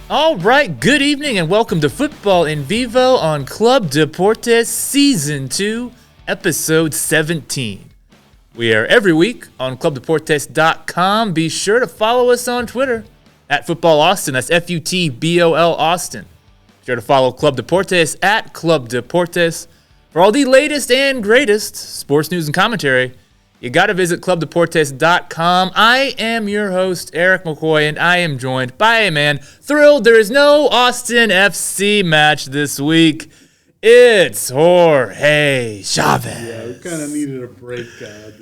All right, good evening and welcome to Futbol En Vivo on Club Deportes Season 2, Episode 17. We are every week on clubdeportes.com. Be sure to follow us on Twitter at Futbol Austin. That's FUTBOL Austin. Be sure to follow Club Deportes at Club Deportes. For all the latest and greatest sports news and commentary, you got to visit clubdeportes.com. I am your host, Eric McCoy, and I am joined by a man thrilled there is no Austin FC match this week. It's Jorge Chavez. Yeah, we kind of needed a break, a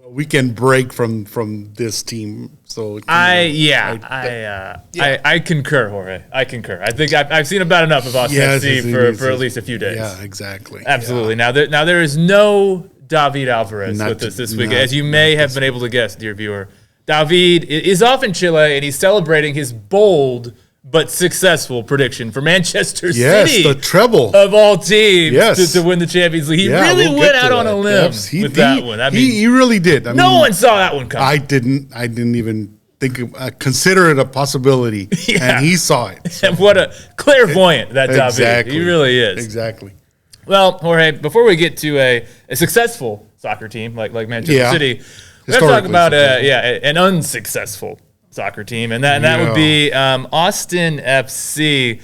weekend break from this team. So I concur, Jorge. I concur. I think I've seen about enough of Austin FC for at least a few days. Yeah, exactly. Absolutely. Yeah. Now there is no David Alvarez with us this week, as you may have been able to guess, dear viewer. David is off in Chile, and he's celebrating his bold but successful prediction for Manchester City. Yes, the treble. Of all teams to win the Champions League. He really went out on a limb with that one. I mean, he really did. No one saw that one coming. I didn't even consider it a possibility, and he saw it. So. And what a clairvoyant that David. He really is. Exactly. Well, Jorge, before we get to a successful soccer team like Manchester City, we have to talk about an unsuccessful soccer team, and that would be Austin FC.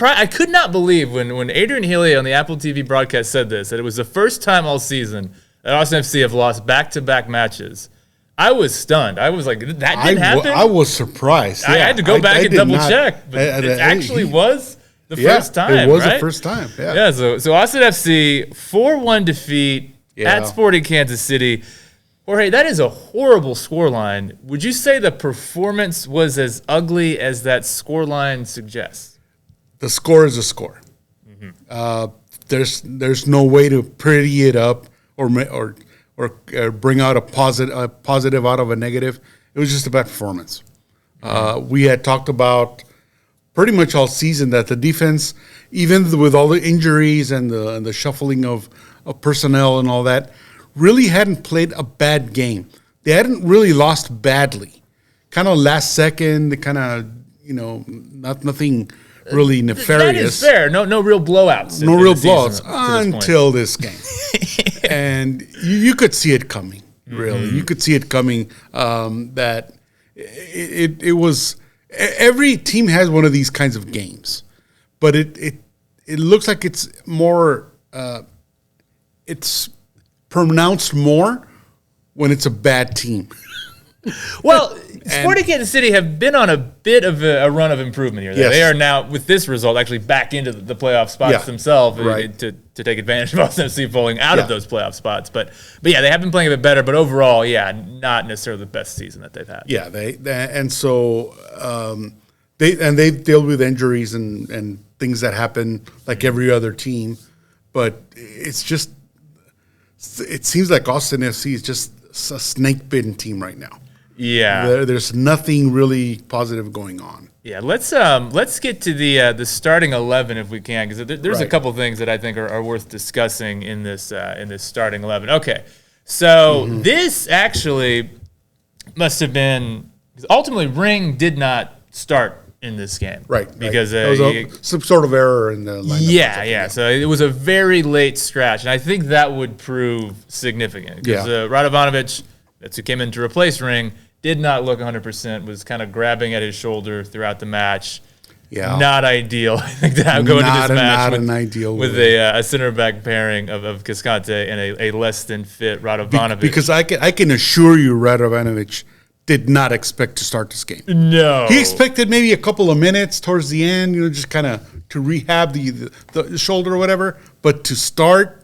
I could not believe when Adrian Healy on the Apple TV broadcast said this, that it was the first time all season that Austin FC have lost back-to-back matches. I was stunned. I was like, that didn't happen? I was surprised. I had to go back and double-check, but it actually was the first time, it was right? the first time, so Austin FC, 4-1 defeat at Sporting Kansas City. Jorge, that is a horrible scoreline. Would you say the performance was as ugly as that scoreline suggests? The score is a score. Mm-hmm. There's no way to pretty it up or bring out a positive out of a negative. It was just a bad performance. We had talked about pretty much all season that the defense, even with all the injuries and the shuffling of personnel and all that, really hadn't played a bad game. They hadn't really lost badly. Kind of last second, kind of, nothing really nefarious. That is fair. No real blowouts. No real blowouts until this game. And you could see it coming, really. Mm-hmm. You could see it coming that it was – every team has one of these kinds of games. But it looks like it's more it's – pronounced more when it's a bad team. Well, Sporting Kansas City have been on a bit of a run of improvement here. Yes. They are now, with this result, actually back into the playoff spots themselves to take advantage of Austin FC falling out of those playoff spots. But they have been playing a bit better. But overall, not necessarily the best season that they've had. Yeah, they've dealt with injuries and things that happen like every other team. But it's just. It seems like Austin FC is just a snake-bitten team right now. Yeah, there's nothing really positive going on. Yeah, let's get to the starting 11 if we can, because there's a couple things that I think are worth discussing in this starting 11. Okay, so this actually must have been ultimately Ring did not start in this game, right? Because there was some sort of error in the lineup. Yeah. So it was a very late scratch, and I think that would prove significant because Radovanovic, that's who came in to replace Ring, did not look 100%. Was kind of grabbing at his shoulder throughout the match. Yeah, not ideal. I think to have go into this match with a center back pairing of Cascante and a less than fit Radovanovic. Because I can assure you, Radovanovic did not expect to start this game. No. He expected maybe a couple of minutes towards the end, just kind of to rehab the shoulder or whatever. But to start,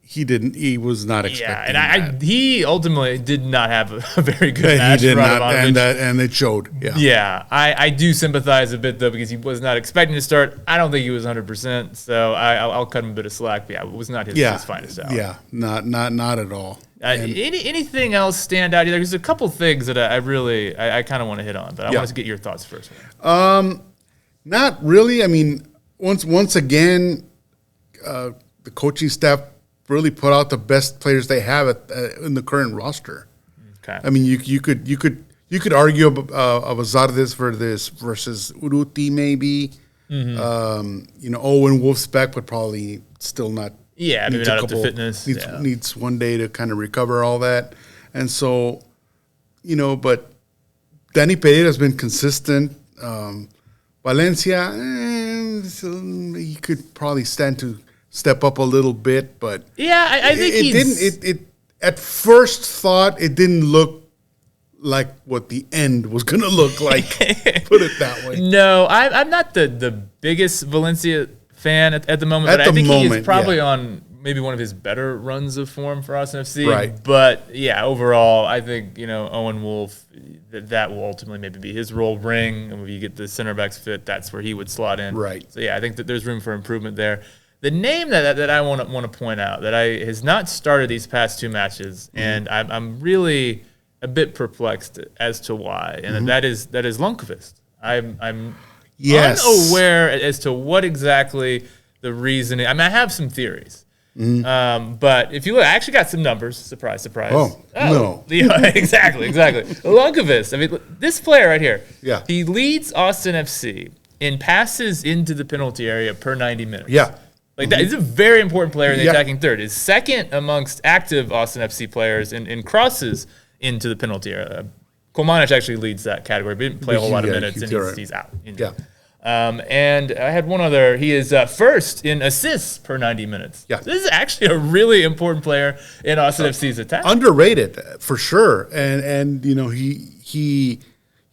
he didn't. He was not expecting that. He ultimately did not have a very good match. He did not, and it showed. Yeah. I do sympathize a bit, though, because he was not expecting to start. I don't think he was 100%, so I'll cut him a bit of slack. But it was not his finest hour. Yeah, not at all. Anything else stand out? There's a couple things that I kind of want to hit on, but I want to get your thoughts first. Not really. I mean, once again, the coaching staff really put out the best players they have in the current roster. Okay. I mean, you could You could argue of Azardes versus Uruti maybe. Owen Wolff's back, but probably still not. Yeah, maybe not up to fitness. Needs one day to kind of recover all that. And so, but Danny Pereira's been consistent. Valencia, he could probably stand to step up a little bit, but yeah, I think it at first thought it didn't look like what the end was going to look like. Put it that way. No, I'm not the biggest Valencia fan at the moment, but I think he is probably on maybe one of his better runs of form for Austin FC. Right. But yeah, overall, I think Owen Wolff, that will ultimately maybe be his role. Ring, and when you get the center backs fit, that's where he would slot in. Right. So yeah, I think that there's room for improvement there. The name that I want to point out that has not started these past two matches, and I'm really a bit perplexed as to why, and that is Lundqvist. I'm unaware as to what exactly the reasoning. I mean, I have some theories. But if you look, I actually got some numbers. Surprise, surprise. Oh no. Yeah, exactly. Lundqvist. I mean, this player right here. Yeah. He leads Austin FC in passes into the penalty area per 90 minutes. Yeah. Like that is a very important player in the attacking third. Is second amongst active Austin FC players in crosses into the penalty area. Komanic actually leads that category, but didn't play a whole lot of minutes, and he's out. Yeah. And I had one other. He is first in assists per 90 minutes. Yeah. This is actually a really important player in Austin FC's attack. Underrated for sure, and he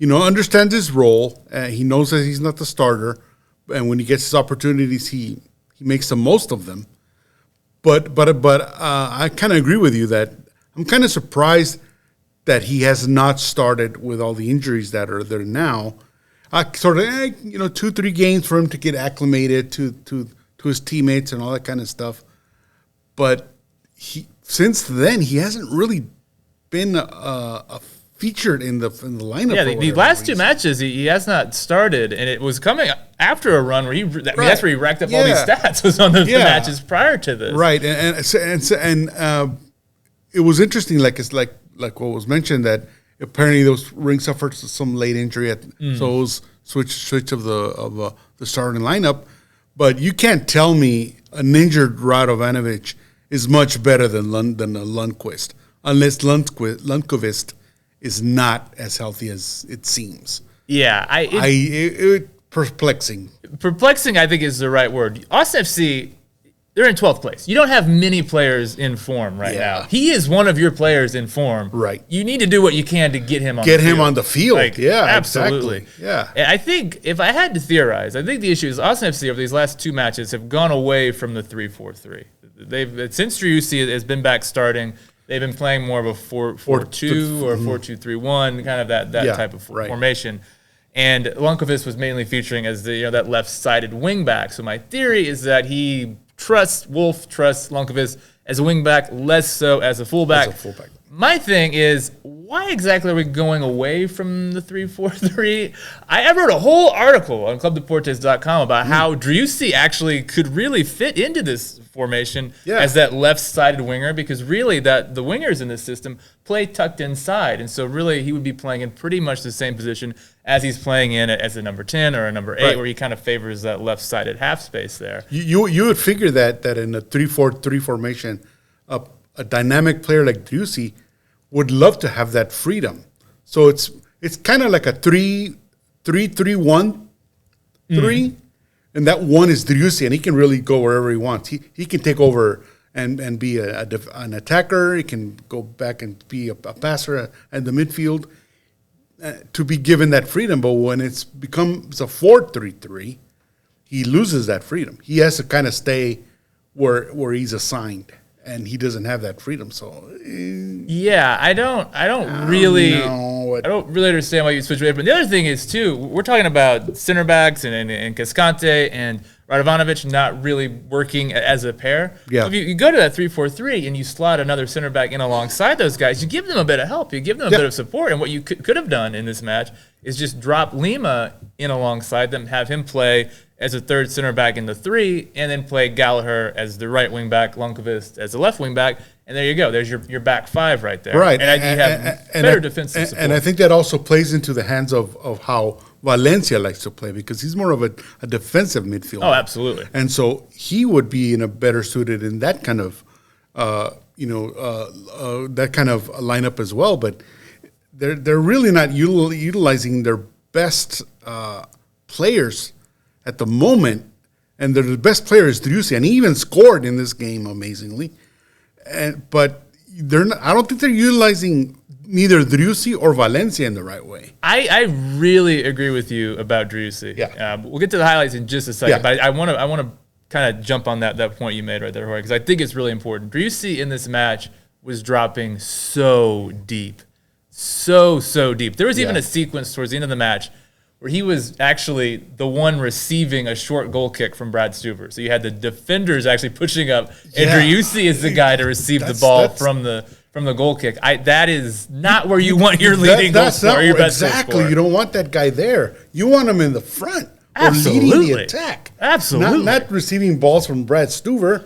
understands his role. He knows that he's not the starter, and when he gets his opportunities, he makes the most of them. But I kind of agree with you that I'm kind of surprised that he has not started with all the injuries that are there now. Sort of, 2-3 games for him to get acclimated to his teammates and all that kind of stuff. But since then, he hasn't really been featured in the lineup. Yeah, the last two matches he has not started, and it was coming after a run where that's where he racked up all these stats. Was on the matches prior to this, right? And it was interesting, like what was mentioned, that apparently those Ring suffered some late injury, so it was switch of the starting lineup. But you can't tell me an injured Radovanovic is much better than a Lundqvist, unless Lundqvist is not as healthy as it seems. Yeah, perplexing. Perplexing, I think, is the right word. Austin FC, they're in 12th place. You don't have many players in form right now. He is one of your players in form. Right. You need to do what you can to get him on the field. Absolutely. Exactly. Yeah. And I think if I had to theorize, I think the issue is Austin FC over these last two matches have gone away from the 3-4-3. Since Driussi has been back starting, they've been playing more of a 4-4-2 or 4-2-3-1, kind of that type of formation. And Lundqvist was mainly featuring as that left-sided wing back. So my theory is that Wolff trusts Lundqvist as a wing back, less so as a fullback. My thing is, why exactly are we going away from the 3-4-3? I wrote a whole article on ClubDeportes.com about how Driussi actually could really fit into this formation as that left-sided winger, because really the wingers in this system play tucked inside, and so really he would be playing in pretty much the same position as he's playing in as a number 10 or a number 8, where he kind of favors that left-sided half space there. You would figure that in a 3-4-3 formation, a dynamic player like Driussi would love to have that freedom. So it's kind of like a 3-3-1-3, and that one is Driussi, and he can really go wherever he wants. He can take over and be an attacker. He can go back and be a passer at the midfield to be given that freedom. But when it becomes a 4-3-3, he loses that freedom. He has to kind of stay where he's assigned, and he doesn't have that freedom. So I don't really understand why you switch away. But the other thing is too, we're talking about center backs and Cascante and Radovanovic not really working as a pair. Yeah. So if you go to that 3-4-3 and you slot another center back in alongside those guys, you give them a bit of help, you give them a bit of support. And what you could have done in this match is just drop Lima in alongside them, have him play as a third center back in the 3, and then play Gallagher as the right wing back, Lundqvist as the left wing back, And there you go. There's your back five right there. Right. And you have better defensive support. And I think that also plays into the hands of how Valencia likes to play, because he's more of a defensive midfielder. Oh, absolutely. And so he would be in a better suited in that kind of, that kind of lineup as well. But they're really not utilizing their best players at the moment. And the best player is Driussi, and he even scored in this game amazingly. But they're not, I don't think they're utilizing neither Driussi or Valencia in the right way. I really agree with you about Driussi. Yeah. We'll get to the highlights in just a second, Yeah. but I want to kind of jump on that point you made right there, Jorge, because I think it's really important. Driussi in this match was dropping so deep. So deep. There was even a sequence towards the end of the match where he was actually the one receiving a short goal kick from Brad Stuver. So you had the defenders actually pushing up, and Driussi is the guy to receive the ball from the goal kick. That is not where you want your leading goal scorer, your best goal exactly. scorer. You don't want that guy there. You want him in the front or leading the attack. Absolutely. Not receiving balls from Brad Stuver.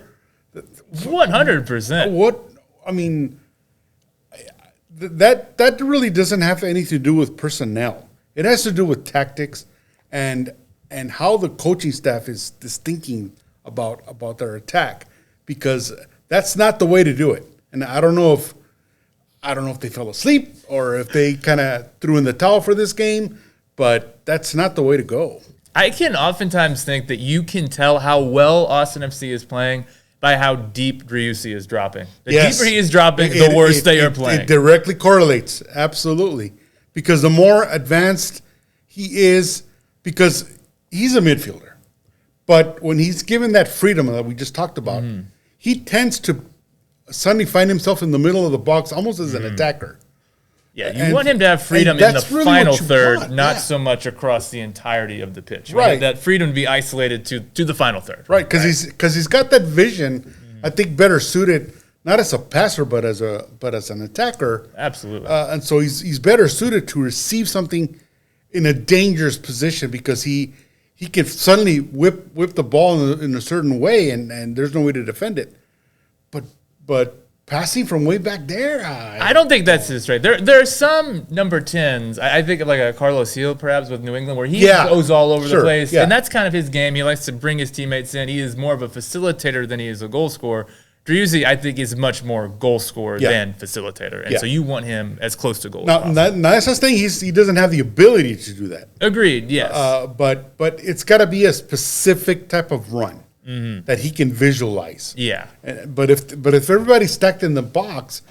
100%. That really doesn't have anything to do with personnel. It has to do with tactics and how the coaching staff is thinking about their attack, because that's not the way to do it. And I don't know if they fell asleep or if they kind of threw in the towel for this game, but that's not the way to go. I can oftentimes think that you can tell how well Austin FC is playing by how deep Driussi is dropping. The deeper he is dropping, the worse they are playing. It directly correlates, absolutely. Because the more advanced he is, because he's a midfielder. But when he's given that freedom that we just talked about, he tends to suddenly find himself in the middle of the box almost as an attacker. Yeah, you want him to have freedom in the final third, not so much across the entirety of the pitch. Right, that freedom to be isolated to the final third. Right, because he's got that vision. I think better suited not as a passer but as an attacker. Absolutely. And so he's better suited to receive something in a dangerous position, because he can suddenly whip the ball in a certain way, and there's no way to defend it. But passing from way back there, I don't think that's his strength. There are some number 10s. I think of like a Carlos Gil perhaps with New England, where he goes all over the place. And that's kind of his game. He likes to bring his teammates in. He is more of a facilitator than he is a goal scorer. Driussi, I think, is much more goal scorer than facilitator. And so you want him as close to goal as possible. Now, that's the thing. He doesn't have the ability to do that. Agreed, yes. But it's got to be a specific type of run that he can visualize. Yeah. But if everybody's stacked in the box,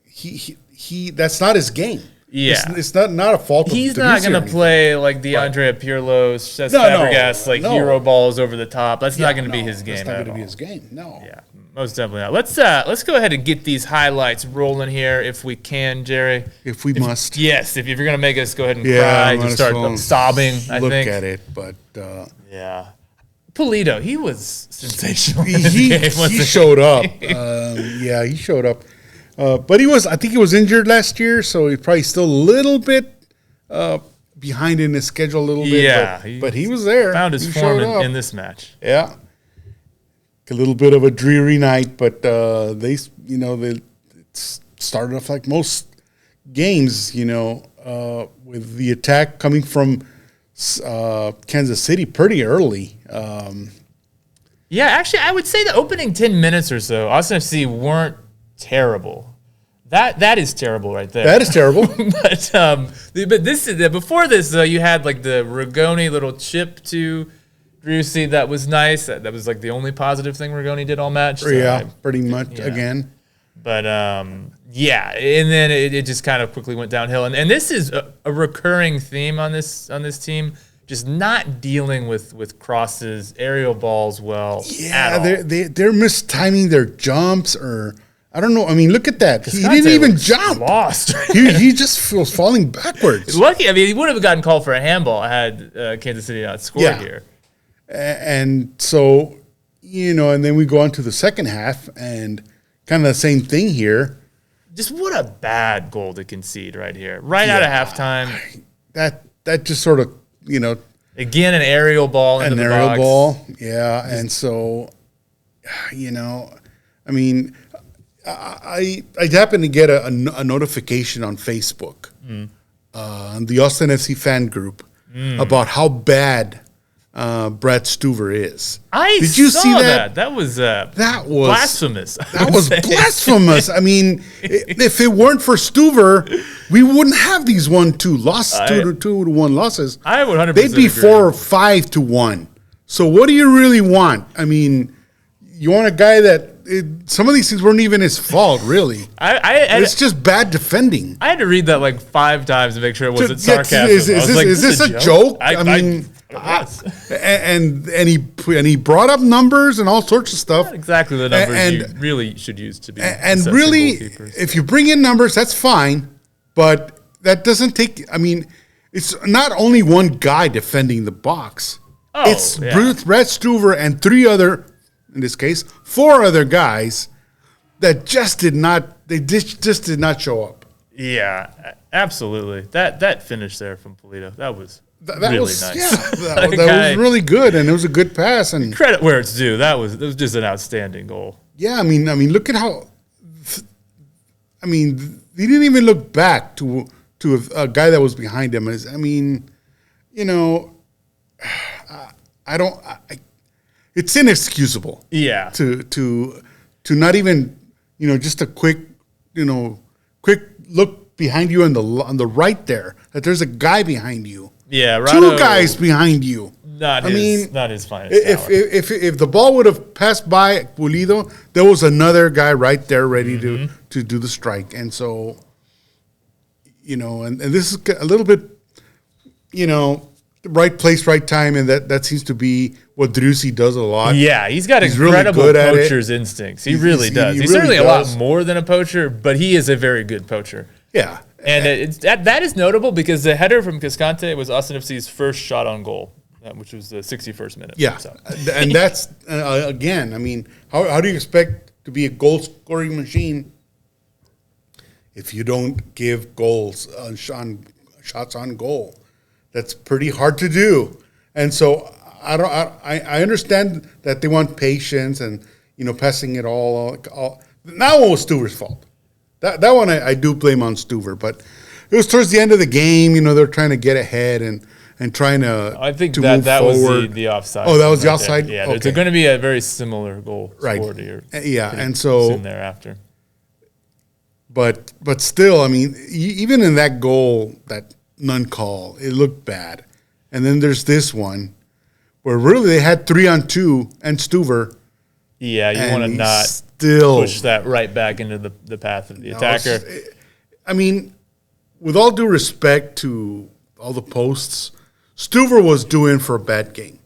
he that's not his game. Yeah. It's not a fault of He's not going to play like the Andrea Pirlo, Cesc Fabregas, hero balls over the top. That's not going to be his game. That's not going to be his game. No. Yeah. Most definitely not. Let's go ahead and get these highlights rolling here if we can, Jerry. If we must. Yes, if you're going to make us go ahead and cry, just start sobbing, I think. Look at it, but yeah. Polito, he was sensational. He showed up. He showed up. But I think he was injured last year, so he's probably still a little bit behind in his schedule a little bit. Yeah. But he was there. Found his form in this match. Yeah. A little bit of a dreary night, but they started off like most games, with the attack coming from Kansas City pretty early. Yeah, actually, I would say the opening 10 minutes or so, Austin FC weren't terrible. That is terrible right there. That is terrible. but before this, you had like the Rigoni little chip to Driussi that was nice. That was like the only positive thing Rigoni did all match. So pretty much again. But and then it just kind of quickly went downhill. And this is a recurring theme on this team, just not dealing with crosses, aerial balls well. Yeah, they're mistiming their jumps, or I don't know. I mean, look at that. He didn't even jump. Lost. he just was falling backwards. Lucky. I mean, he would have gotten called for a handball had Kansas City not scored here. And so, and then we go on to the second half, and kind of the same thing here. Just what a bad goal to concede right here. Right out of halftime. That just sort of, again, an aerial ball into the box. An aerial ball, yeah. And so, I mean, I happened to get a notification on Facebook, on the Austin FC fan group, about how bad Brad Stuver is. Did you see that? That was blasphemous. That was blasphemous. I mean, if it weren't for Stuver, we wouldn't have these 1-2 losses, 2-1 losses. I would 100%. They'd be agree. 4 or 5-1. So what do you really want? I mean, you want a guy that some of these things weren't even his fault, really. It's just bad defending. I had to read that like 5 times to make sure it wasn't sarcasm. Is this a joke? I mean, and he brought up numbers and all sorts of stuff. Not exactly the numbers you really should use to be. And really, if you bring in numbers, that's fine, but that doesn't take. I mean, it's not only one guy defending the box. It's Brad Stuver and 3 other. In this case, 4 other guys that just did not show up. Yeah, absolutely. That finish there from Polito, that was really nice. Yeah, that was really good, and it was a good pass. And credit where it's due. It was just an outstanding goal. Yeah, I mean, look at how. I mean, he didn't even look back to a guy that was behind him. It's inexcusable. Yeah. To not even, just a quick look behind you on the right there, that there's a guy behind you. Yeah, right. 2 guys behind you. Not his finest hour. If the ball would have passed by Pulido, there was another guy right there ready to do the strike. And so, and this is a little bit, right place, right time, and that seems to be what Driussi does a lot. Yeah, he's got incredible really poacher's instincts. He really does. He's certainly a lot more than a poacher, but he is a very good poacher. Yeah. And that is notable because the header from Cascante was Austin FC's first shot on goal, which was the 61st minute. Yeah, so. And that's, again, I mean, how do you expect to be a goal-scoring machine if you don't give goals on shots on goal? That's pretty hard to do. And so I understand that they want patience and, passing it all. That one was Stuver's fault. That one I do blame on Stuver, but it was towards the end of the game. They're trying to get ahead and trying to. I think to that move was forward. the offside. Oh, that was the offside. There. Yeah, okay. It's going to be a very similar goal scored here. Yeah, and so soon thereafter. But still, I mean, even in that goal, that none call, it looked bad. And then there's this one where really they had 3-on-2 and Stuver. Yeah, you want to not still push that right back into the path of the attacker. I mean, with all due respect to all the posts, Stuver was due in for a bad game.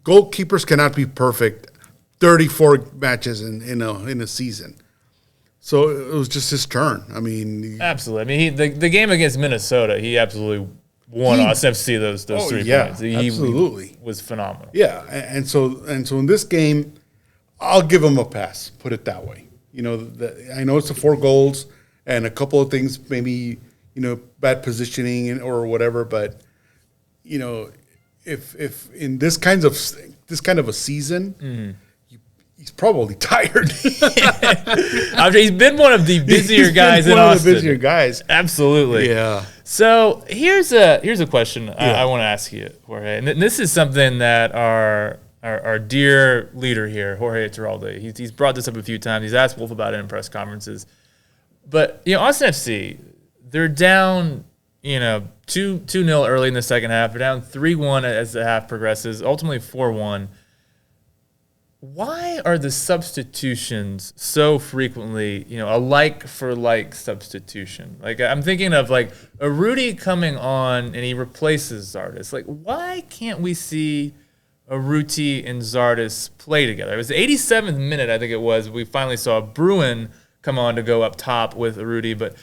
Goalkeepers cannot be perfect 34 matches in a season. So it was just his turn. I mean, absolutely. I mean, the game against Minnesota, he absolutely won Austin FC those 3 points. He absolutely was phenomenal. Yeah, and so in this game, I'll give him a pass. Put it that way. I know it's the 4 goals and a couple of things, maybe bad positioning or whatever. But if in this kind of a season. He's probably tired. He's been one of the busier guys in Austin. One of the busier guys. Absolutely. Yeah. So here's a question I want to ask you, Jorge. And this is something that our dear leader here, Jorge Iturralde, he's brought this up a few times. He's asked Wolff about it in press conferences. But, Austin FC, they're down, 2-0 early in the second half. They're down 3-1 as the half progresses, ultimately 4-1. Why are the substitutions so frequently, a like-for-like substitution? Like, I'm thinking of, a Rudy coming on and he replaces Zardes. Like, why can't we see a Ruti and Zardes play together? It was the 87th minute, I think it was, we finally saw Bruin come on to go up top with Rudy. But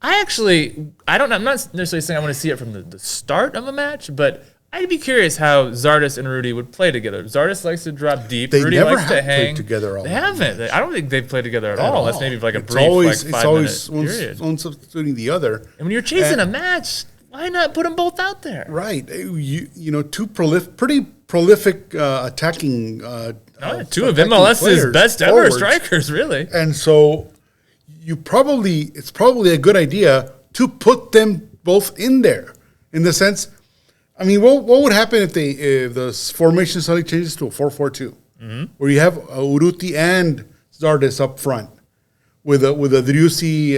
I'm not necessarily saying I want to see it from the start of a match, but I'd be curious how Zardes and Rudy would play together. Zardes likes to drop deep. They Rudy never likes to hang. Played together all they haven't. I don't think they've played together at all. Unless maybe like a it's brief always, 5-minute period. One substituting the other. And when you're chasing a match, why not put them both out there? Right. Two pretty prolific attacking. Two of MLS's best ever strikers, really. And so it's probably a good idea to put them both in there. In the sense, I mean, what would happen if the formation suddenly changes to a 4-4-2, where you have Urruti and Zardes up front, with a Driussi,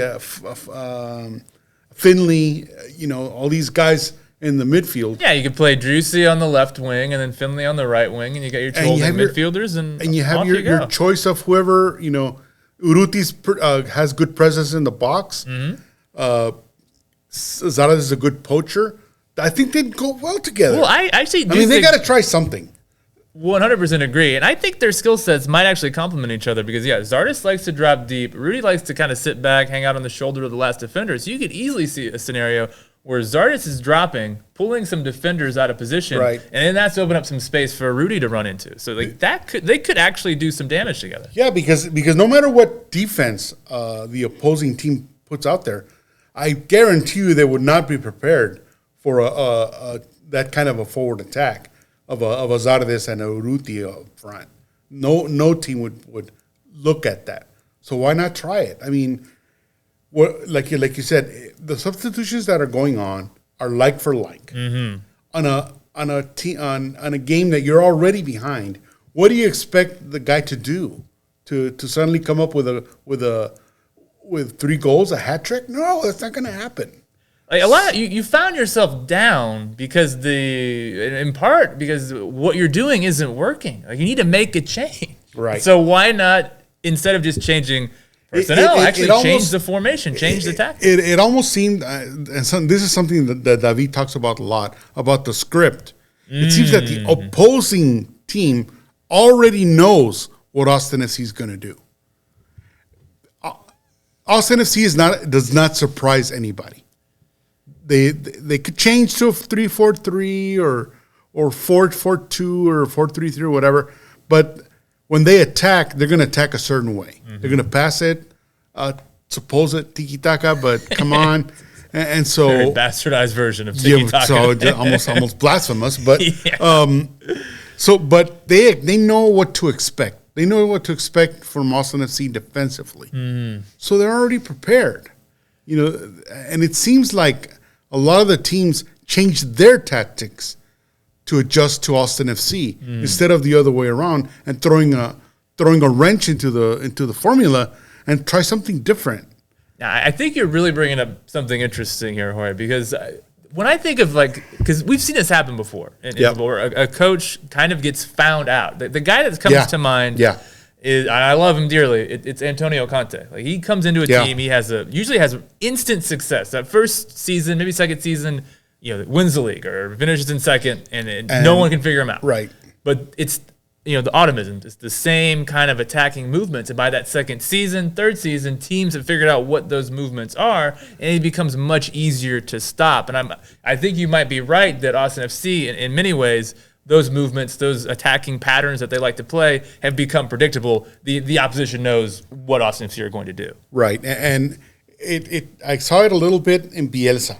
Finley, all these guys in the midfield. Yeah, you could play Driussi on the left wing and then Finley on the right wing, and you got your holding midfielders, and you have your choice of whoever. Urruti has good presence in the box. Zardes is a good poacher. I think they'd go well together. Well, I mean, they got to try something. 100% agree. And I think their skill sets might actually complement each other because, Zardes likes to drop deep. Rudy likes to kind of sit back, hang out on the shoulder of the last defender. So you could easily see a scenario where Zardes is dropping, pulling some defenders out of position, right, and then that's open up some space for Rudy to run into. So they could actually do some damage together. Yeah, because no matter what defense the opposing team puts out there, I guarantee you they would not be prepared for that kind of a forward attack of a Zardes and a Urruti up front. No team would look at that. So why not try it? I mean, like you said, the substitutions that are going on are like for like. On a game that you're already behind. What do you expect the guy to do? To suddenly come up with 3 goals, a hat trick? No, that's not going to happen. Like you found yourself down because in part because what you're doing isn't working. Like you need to make a change. Right. So why not, instead of just changing personnel, change the formation, change the tactics? It almost seemed, this is something that David talks about a lot, about the script. It seems that the opposing team already knows what Austin FC is going to do. Austin FC does not surprise anybody. They could change to a 3-4-3 or 4-4-2 or 4-3-3 or whatever, but when they attack, they're going to attack a certain way. They're going to pass it, suppose it tiki-taka, but come on. And so very bastardized version of tiki-taka. So almost blasphemous, but but they know what to expect. They know what to expect from Austin FC defensively. So they're already prepared. And it seems like a lot of the teams change their tactics to adjust to Austin FC instead of the other way around and throwing a wrench into the formula and try something different. I think you're really bringing up something interesting here, Jorge, because when I think of because we've seen this happen before, where a coach kind of gets found out. The guy that comes to mind is, and I love him dearly, it's Antonio Conte. Like he comes into a team, he usually has instant success. That first season, maybe second season, wins the league or finishes in second, and no one can figure him out. Right. But it's the automatism. It's the same kind of attacking movements. And by that second season, third season, teams have figured out what those movements are, and it becomes much easier to stop. And I think you might be right that Austin FC, in many ways, those movements, those attacking patterns that they like to play have become predictable. The opposition knows what Austin FC are going to do. Right. And I saw it a little bit in Bielsa.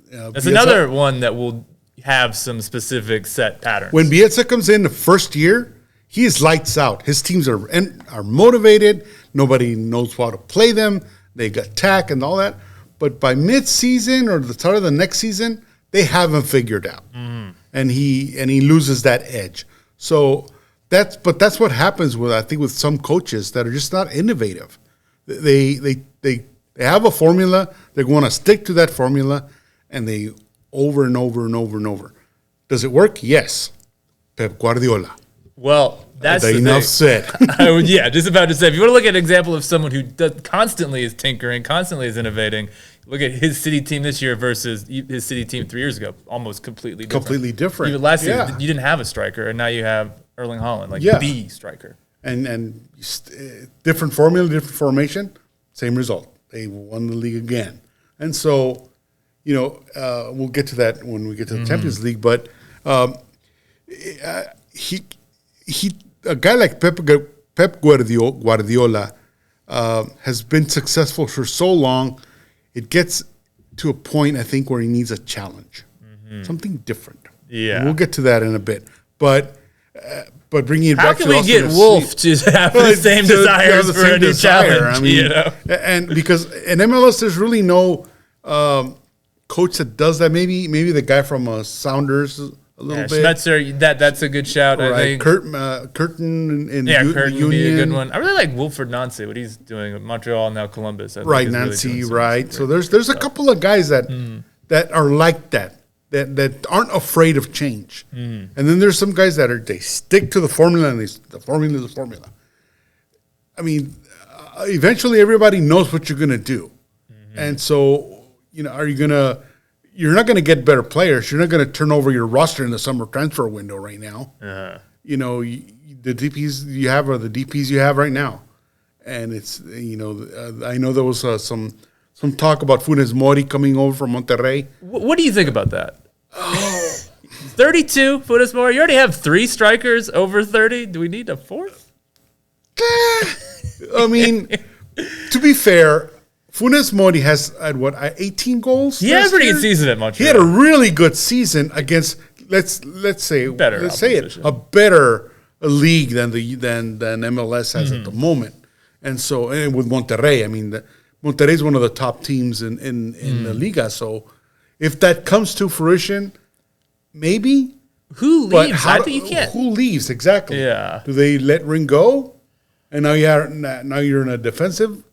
That's another one that will have some specific set patterns. When Bielsa comes in the first year, he is lights out. His teams are motivated. Nobody knows how to play them. They attack and all that. But by mid-season or the start of the next season, they haven't figured out. And he loses that edge. So that's what happens with some coaches that are just not innovative. They have a formula. They want to stick to that formula, and they over and over and over and over. Does it work? Yes. Pep Guardiola. Well, that's enough said. Just about to say. If you want to look at an example of someone who constantly is tinkering, constantly is innovating, look at his City team this year versus his City team 3 years ago. Almost completely different. Completely different. Even last year, you didn't have a striker, and now you have Erling Haaland, the striker. And different formula, different formation, same result. They won the league again. And so, we'll get to that when we get to the Champions League. But a guy like Pep Guardiola has been successful for so long. It gets to a point, I think, where he needs a challenge, something different. Yeah. We'll get to that in a bit. But bringing it How back can to we get Wolff to have the same desires for a new challenge? I mean, you know? And because in MLS, there's really no coach that does that. Maybe the guy from Sounders a little bit. Schmetzer, that's a good shout. Right. I think. Curtin and Curtin Union. would be a good one. I really like Wilfred Nancy, what he's doing with Montreal, now Columbus. I Right, think is Nancy, really doing right. So great there's a couple of guys that are like that aren't afraid of change. And then there's some guys they stick to the formula, and the formula is the formula. I mean, eventually everybody knows what you're going to do. And so, you're not going to get better players. You're not going to turn over your roster in the summer transfer window right now. The DPs you have are the DPs you have right now. And it's, I know there was some talk about Funes Mori coming over from Monterrey. What do you think about that? 32, Funes Mori. You already have 3 strikers over 30. Do we need a 4th? I mean, to be fair, Funes Mori has 18 goals. He had a pretty good season at Montreal. He had a really good season against let's say a better league than MLS has at the moment. And so, and with Monterrey, I mean, Monterrey is one of the top teams in the Liga. So, if that comes to fruition, maybe. Who leaves? I think you can't. Who leaves exactly? Yeah. Do they let Ring go? And now you're in a defensive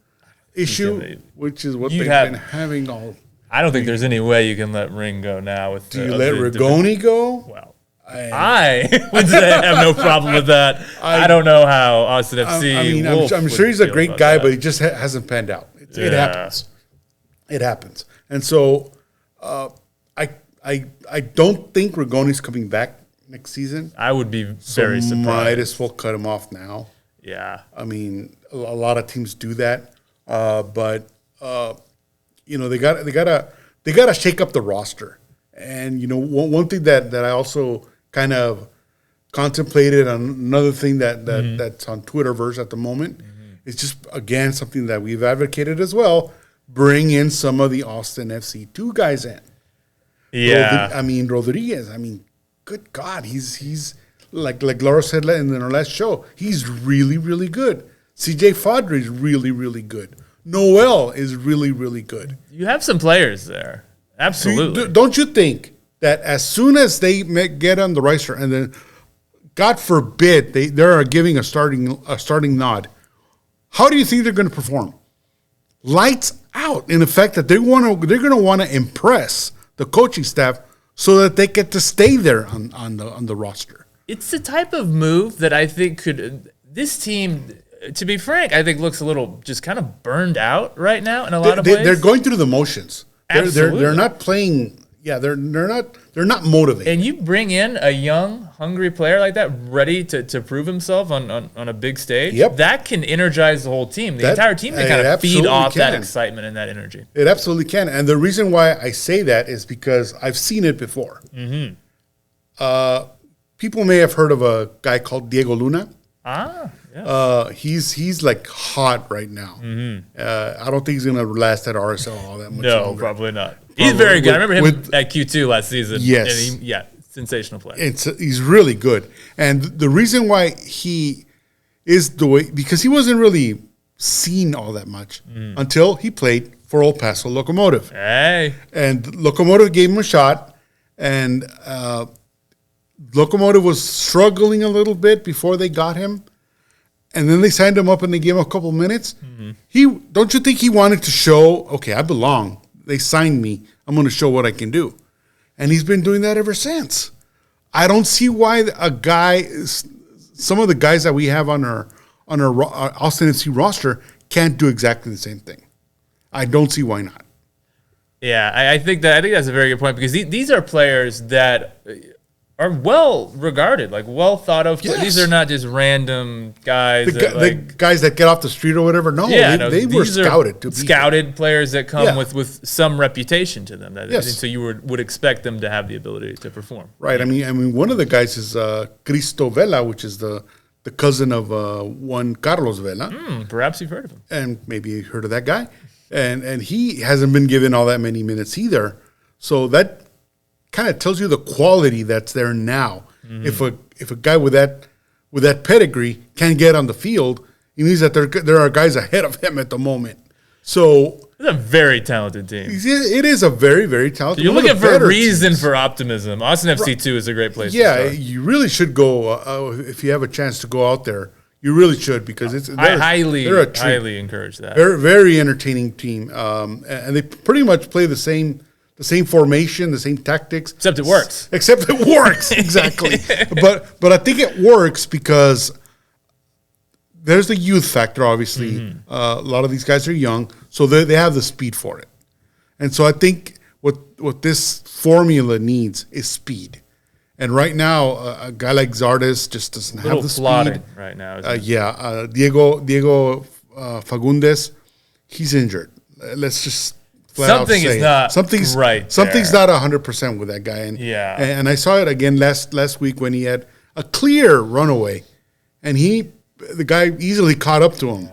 issue, which is what they've been having all. I don't think there's any way you can let Ring go now. Do you let Rigoni go? Well, I would say I have no problem with that. I don't know how Austin FC. I'm sure he's a great guy, but he just hasn't panned out. It happens. It happens, and so I don't think Rigoni's coming back next season. I would be very surprised. Might as well cut him off now. Yeah, I mean, a lot of teams do that, but they gotta shake up the roster. And one thing that I also kind of contemplated on, another thing that's on Twitterverse at the moment is just again something that we've advocated as well. Bring in some of the Austin FC 2 guys in. Yeah, Rodriguez. I mean, good God, he's like Laura said in our last show. He's really, really good. CJ Fadri is really, really good. Noel is really, really good. You have some players there. Absolutely. So don't you think that as soon as they get on the roster, and then, God forbid, they are giving a starting nod, how do you think they're going to perform? Lights out. In the fact that they're going to want to impress the coaching staff so that they get to stay there on the roster. It's the type of move that I think this team, to be frank, I think looks a little just kind of burned out right now in a lot of ways. They're going through the motions. Absolutely. They're not playing. Yeah, they're not motivated. And you bring in a young, hungry player like that, ready to prove himself on a big stage. Yep. That can energize the whole team. The entire team can kind of feed off that excitement and that energy. It absolutely can. And the reason why I say that is because I've seen it before. People may have heard of a guy called Diego Luna. Yeah. He's like hot right now. I don't think he's going to last at RSL all that much longer. Probably not. He's very good. I remember him at Q2 last season. Yes. And sensational player. He's really good. And the reason why he is the way, because he wasn't really seen all that much until he played for El Paso Locomotive. Hey. And Locomotive gave him a shot, and Locomotive was struggling a little bit before they got him. And then they signed him up and they gave him a couple minutes. Don't you think he wanted to show, okay, I belong. They signed me. I'm going to show what I can do. And he's been doing that ever since. I don't see why some of the guys that we have on our Austin FC roster can't do exactly the same thing. I don't see why not. Yeah, I think that's a very good point, because these are players that are well regarded, like well thought of. Yes. These are not just random guys. The guys that get off the street or whatever. No, they were scouted. Scouted players that come with some reputation to them. Yes. So you would expect them to have the ability to perform. Right. I mean, one of the guys is Cristo Vela, which is the cousin of one Carlos Vela. Perhaps you've heard of him. And maybe you heard of that guy. And he hasn't been given all that many minutes either. So that kind of tells you the quality that's there now. If a guy with that pedigree can get on the field, it means that there are guys ahead of him at the moment. So it's a very talented team. It is a very, very talented team. You're looking for a reason for optimism. Austin FC 2 is a great place to start. You really should go if you have a chance to go out there. You really should, because I highly encourage that. Very, very entertaining team, and they pretty much play the same formation, the same tactics. Except it works. Exactly. But I think it works because there's the youth factor, obviously. A lot of these guys are young, so they have the speed for it. And so I think what this formula needs is speed. And right now, a guy like Zardes just doesn't have the speed. Right now. Diego Fagundes, he's injured. Let's just something is not right. Something's not 100% with that guy. And I saw it again last week when he had a clear runaway, and the guy easily caught up to him.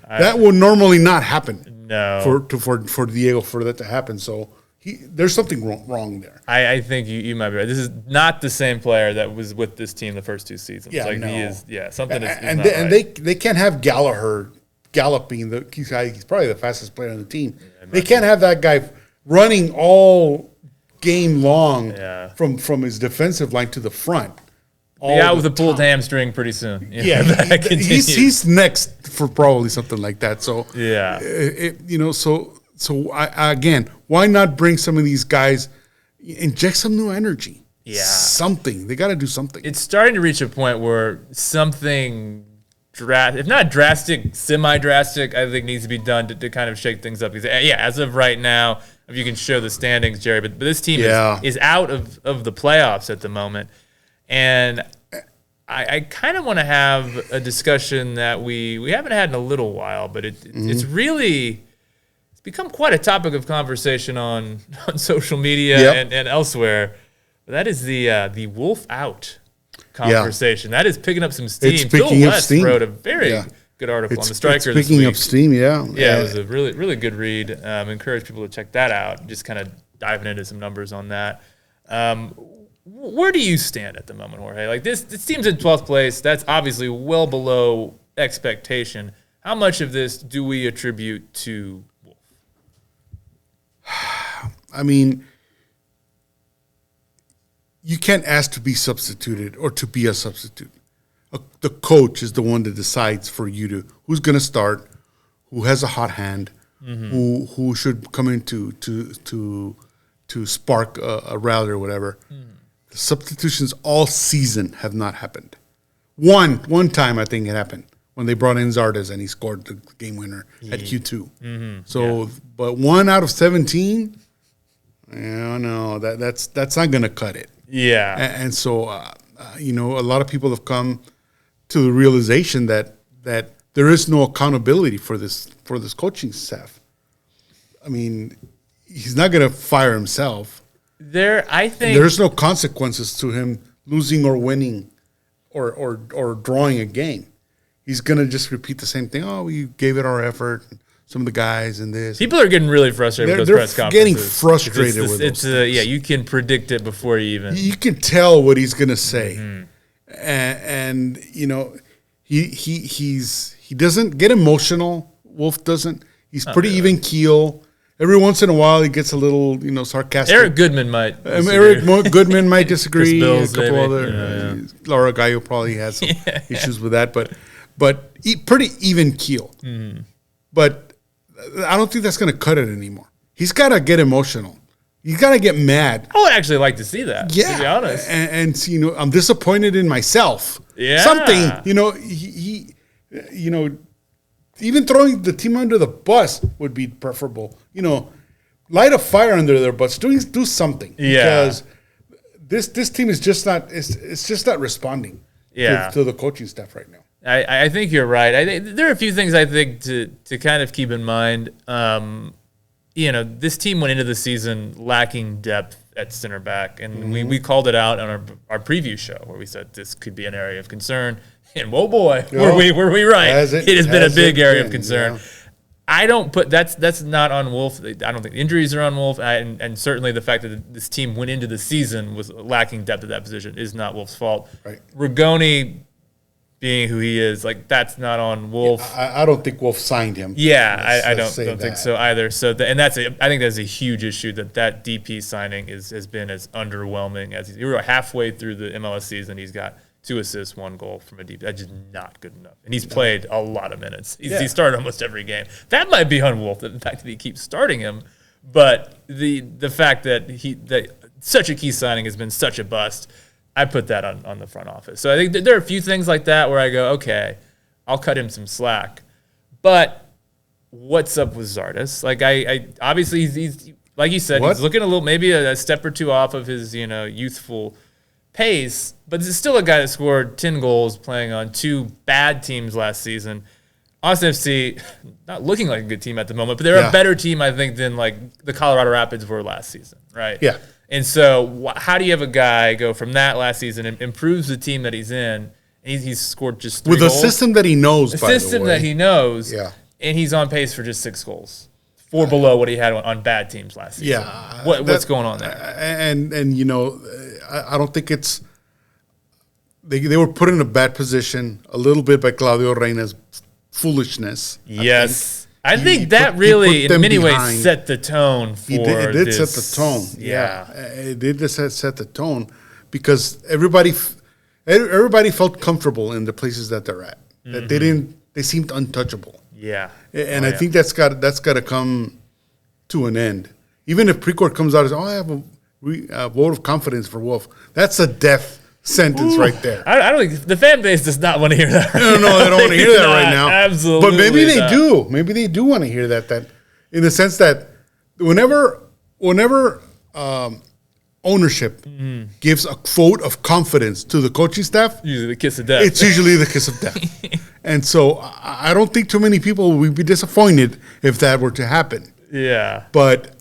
That would normally not happen. No. For Diego, for that to happen. So there's something wrong there. I think you might be right. This is not the same player that was with this team the first two seasons. Yeah, he is. Yeah, something is and not right. They can't have Gallagher galloping. He's probably the fastest player on the team. They can't have that guy running all game long from his defensive line to the front. Be out with a pulled hamstring pretty soon. He's next for probably something like that. So again, why not bring some of these guys, inject some new energy? Yeah, something. They got to do something. It's starting to reach a point where something if not drastic, semi-drastic, I think needs to be done to kind of shake things up. Because as of right now, if you can show the standings, Jerry, but this team is out of the playoffs at the moment. And I kind of want to have a discussion that we haven't had in a little while, but it's really become quite a topic of conversation on social media and elsewhere. But that is the Wolff out conversation. That is picking up some steam. It's picking up steam. Wrote a very good article on the Striker this week. Picking up steam, it was a really, really good read. Encourage people to check that out. Just kind of diving into some numbers on that. Where do you stand at the moment, Jorge? Like this team's in 12th place. That's obviously well below expectation. How much of this do we attribute to Wolff? I mean, you can't ask to be substituted or to be a substitute. The coach is the one that decides for you who's going to start, who has a hot hand, who should come in to spark a rally or whatever. The substitutions all season have not happened. One time I think it happened when they brought in Zardes and he scored the game winner at Q2. But 1 out of 17, no, that's not going to cut it. Yeah, and so a lot of people have come to the realization that there is no accountability for this coaching staff. I mean, he's not going to fire himself. I think there's no consequences to him losing or winning or drawing a game. He's going to just repeat the same thing. Oh, we gave it our effort. Some of the guys and this. People are getting really frustrated with those press conferences. Getting frustrated with those things. You can predict it before you even. You can tell what he's going to say. And he doesn't get emotional. Wolff doesn't. He's pretty even keel. Every once in a while, he gets a little, sarcastic. Eric Goodman might disagree. Eric Goodman might disagree. Bills, a couple other. Laura Gallo probably has some issues with that, but pretty even keel. But I don't think that's going to cut it anymore. He's got to get emotional. He's got to get mad. I would actually like to see that. To be honest, and I'm disappointed in myself. Yeah, something. He even throwing the team under the bus would be preferable. Light a fire under their butts. Do something. Yeah. Because this team is just not. It's just not responding. To the coaching staff right now. I think you're right. There are a few things I think to kind of keep in mind. This team went into the season lacking depth at center back, and we called it out on our preview show where we said this could be an area of concern. And whoa boy, were we right? It has been a big area of concern. I don't put that's not on Wolff. I don't think injuries are on Wolff, and certainly the fact that this team went into the season was lacking depth at that position is not Wolff's fault. Right. Rigoni being who he is, like that's not on Wolff. I don't think Wolff signed him. Yeah, I don't think so either. So I think that's a huge issue that DP signing has been as underwhelming as you were halfway through the MLS season. He's got 2 assists, 1 goal from a DP. That's just not good enough. And he's played a lot of minutes. He started almost every game. That might be on Wolff, the fact that he keeps starting him. But the fact that such a key signing has been such a bust, I put that on the front office. So I think there are a few things like that where I go, okay, I'll cut him some slack. But what's up with Zardes? Like I obviously he's like you said, he's looking a little maybe a step or two off of his youthful pace, but this is still a guy that scored 10 goals playing on 2 bad teams last season. Austin FC, not looking like a good team at the moment, but they're a better team, I think, than like the Colorado Rapids were last season, right? Yeah. And so how do you have a guy go from that last season and improves the team that he's in, and he's scored just 3 with goals? a system that he knows, a system that he knows, and he's on pace for just 6 goals. 4 below what he had on bad teams last season. Yeah. What's going on there? And I don't think it's they were put in a bad position a little bit by Claudio Reyna's foolishness. Yes. I think that really, in many ways, set the tone for it did set the tone. Yeah. It did set the tone because everybody felt comfortable in the places that they're at. That they seemed untouchable. Yeah. And I think that's got to come to an end. Even if Precourt comes out and says, I have a vote of confidence for Wolff, that's a death sentence right there. I don't think the fan base does not want to hear that. No, they don't want to hear that right now. Absolutely. But maybe they do. Maybe they do want to hear that in the sense that whenever ownership gives a vote of confidence to the coaching staff, usually the kiss of death. It's usually the kiss of death. And so I don't think too many people would be disappointed if that were to happen. Yeah. But